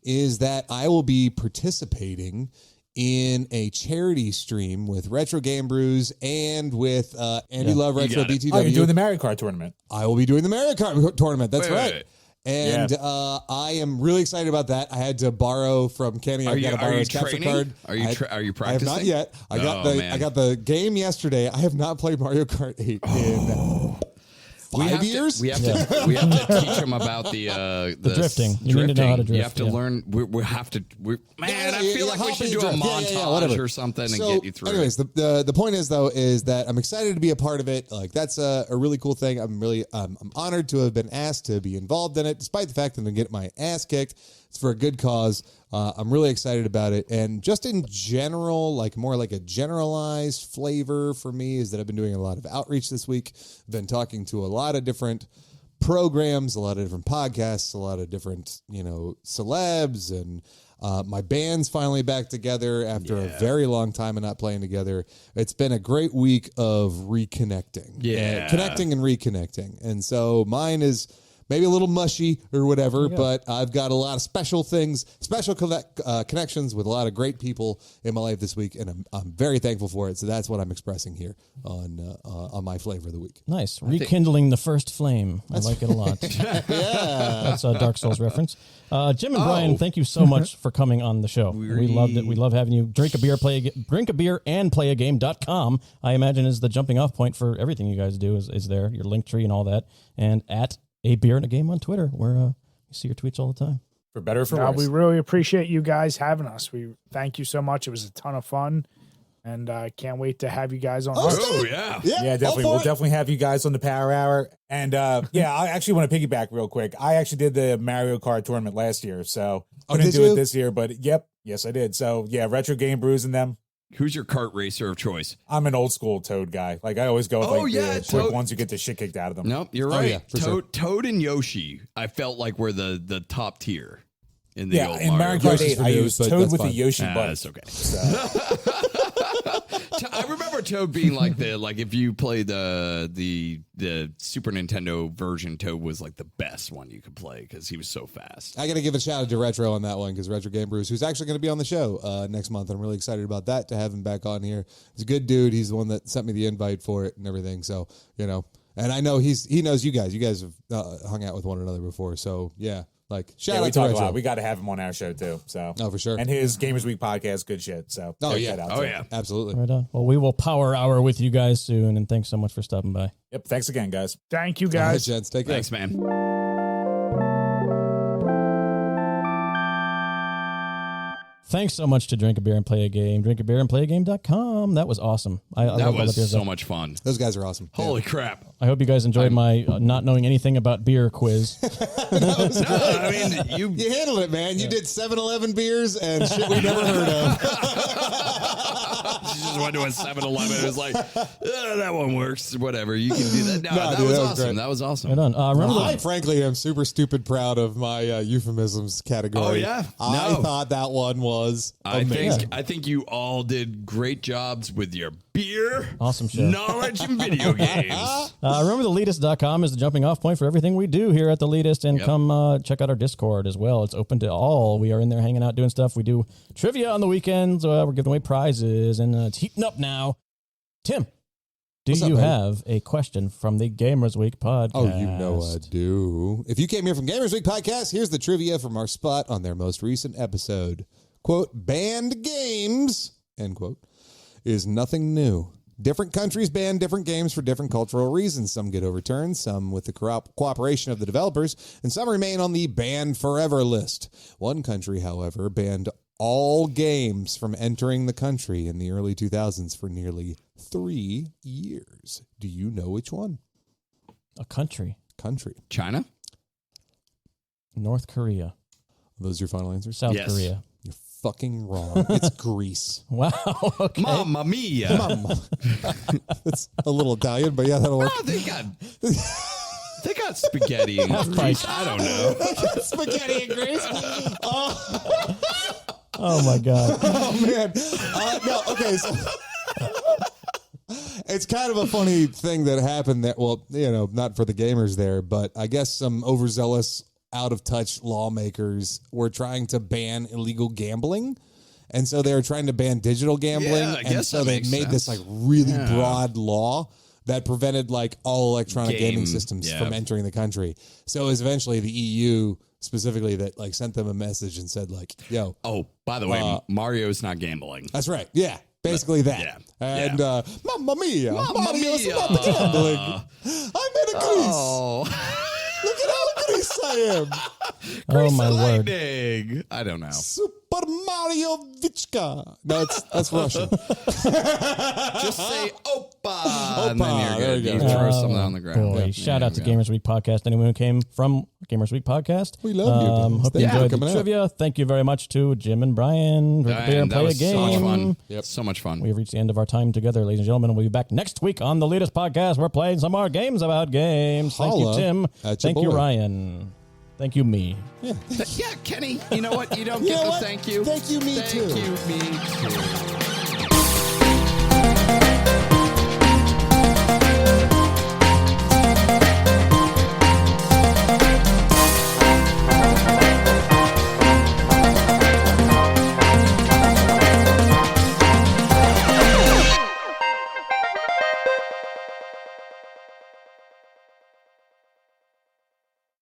is that I will be participating in a charity stream with Retro Game Brews and with Andy Love Retro BTW. Oh, you're doing the Mario Kart tournament. I will be doing the Mario Kart tournament. That's right. Wait. And I am really excited about that. I had to borrow from Kenny. I got to borrow his capture card. Are you practicing? I have not yet. I got the game yesterday. I have not played Mario Kart 8 in 5 years. We have to teach them about the drifting. You need to know how to drift. You have to learn. We have to. I feel like we should do a montage or something and get you through. Anyways, the point is though is that I'm excited to be a part of it. Like that's a really cool thing. I'm honored to have been asked to be involved in it, despite the fact that I'm gonna get my ass kicked. It's for a good cause. I'm really excited about it. And just in general, like more like a generalized flavor for me is that I've been doing a lot of outreach this week. I've been talking to a lot of different programs, a lot of different podcasts, a lot of different, celebs, and my band's finally back together after a very long time of not playing together. It's been a great week of reconnecting. Connecting and reconnecting. And so mine is maybe a little mushy or whatever, but I've got a lot of special things, connections with a lot of great people in my life this week, and I'm very thankful for it. So that's what I'm expressing here on my flavor of the week. Nice. Rekindling the first flame. I like it a lot. That's a Dark Souls reference. Jim and Brian, thank you so much for coming on the show. We loved it. We love having you. DrinkABeerAndPlayAGame.com, I imagine, is the jumping off point for everything you guys do is there, your link tree and all that. And at A Beer and a Game on Twitter, where you see your tweets all the time. For better or for worse. We really appreciate you guys having us. We thank you so much. It was a ton of fun, and I can't wait to have you guys on. Yeah, definitely. We'll definitely have you guys on the Power Hour. And I actually want to piggyback real quick. I actually did the Mario Kart tournament last year, so I'm going to do it this year. But yes, I did. So Retro Game Brews and them. Who's your kart racer of choice? I'm an old school Toad guy. Like I always go with the quick ones who get the shit kicked out of them. Nope, you're right. Toad and Yoshi, I felt like were the top tier in the old in Mario Kart 8, I used Toad with the Yoshi button. That's okay. I remember Toad being like if you play the Super Nintendo version, Toad was like the best one you could play because he was so fast. I got to give a shout out to Retro on that one because Retro Game Brews, who's actually going to be on the show next month. I'm really excited about that, to have him back on here. He's a good dude. He's the one that sent me the invite for it and everything. So, and I know he knows you guys. You guys have hung out with one another before. So, yeah. Shout out to Retro. A lot. We got to have him on our show too. So for sure. And his Gamers Week podcast, good shit. So absolutely. Right on. Well, we will power hour with you guys soon, and thanks so much for stopping by. Yep. Thanks again, guys. Thank you, guys. All right, gents. Take care. Thanks, man. Thanks so much to Drink a Beer and Play a Game. DrinkABeerAndPlayAGame.com. That was awesome. I that love was so much fun. Those guys are awesome. Holy crap. I hope you guys enjoyed my not knowing anything about beer quiz. I mean, you handled it, man. You did 7-Eleven beers and shit we never heard of. just went to a 7-Eleven. It was like, that one works. Whatever. You can do that. No, that dude, was that was awesome. great. That was awesome. Right on. Remember I frankly am super stupid proud of my euphemisms category. Oh, yeah? I No. thought that one was I amazing. think you all did great jobs with your beer, Awesome show. knowledge, and video games. Remember, the Leetist.com is the jumping off point for everything we do here at the Leetist. And Yep. come check out our Discord as well. It's open to all. We are in there hanging out doing stuff. We do trivia on the weekends. We're giving away prizes, and it's heating up now. Tim, do What's up, you buddy? have a question from the Gamers Week podcast? Oh, you know I do. If you came here from Gamers Week Podcast, here's the trivia from our spot on their most recent episode. Quote, banned games, end quote, is nothing new. Different countries ban different games for different cultural reasons. Some get overturned, some with the cooperation of the developers, and some remain on the banned forever list. One country, however, banned all games from entering the country in the early 2000s for nearly 3 years. Do you know which one? A country. Country. China? North Korea. Are those your final answers? South Yes. Korea. You're fucking wrong. It's Greece. Wow. Okay. Mamma mia. Mama. It's a little Italian, but yeah, that'll work. Oh, they got spaghetti in Greece. I don't know. Spaghetti in Greece. Oh, my God. Oh, man. No, okay, so it's kind of a funny thing that happened that, well, not for the gamers there, but I guess some overzealous, out-of-touch lawmakers were trying to ban illegal gambling. And so they were trying to ban digital gambling. Yeah, I and guess so that they makes made this sense. really broad law that prevented all electronic gaming Game, systems yeah. from entering the country. So it was eventually the EU specifically that sent them a message and said yo, Oh, by the way, Mario's not gambling. that's right. Yeah. Basically that. Yeah. And Mamma mia. Mamma Mario's mia. not gambling. I'm in a Greece. Oh, Look at how Greece I am. Oh, my word. lightning. I don't know. Super Mario Vichka. No, that's Russian. Just say Opa. And then Opa. you're There good. you You go. throw something on the ground. Boy, Yeah, shout out to there we Gamers Week Podcast. Anyone who came from Gamers Week Podcast, We love you, guys. Hope you Thank you for enjoyed the coming out. trivia. Thank you very much to Jim and Brian. Drink a beer and that play a was so much game. fun. Yep. So much fun. We have reached the end of our time together, ladies and gentlemen. We'll be back next week on the Leetist Podcast. We're playing some more games about games. Thank you, Holla Tim. at your Thank you, boy. Ryan. Thank you, me. Yeah, Kenny, you know what? You don't You get know the what? thank you. Thank you, me Thank too. you, me too.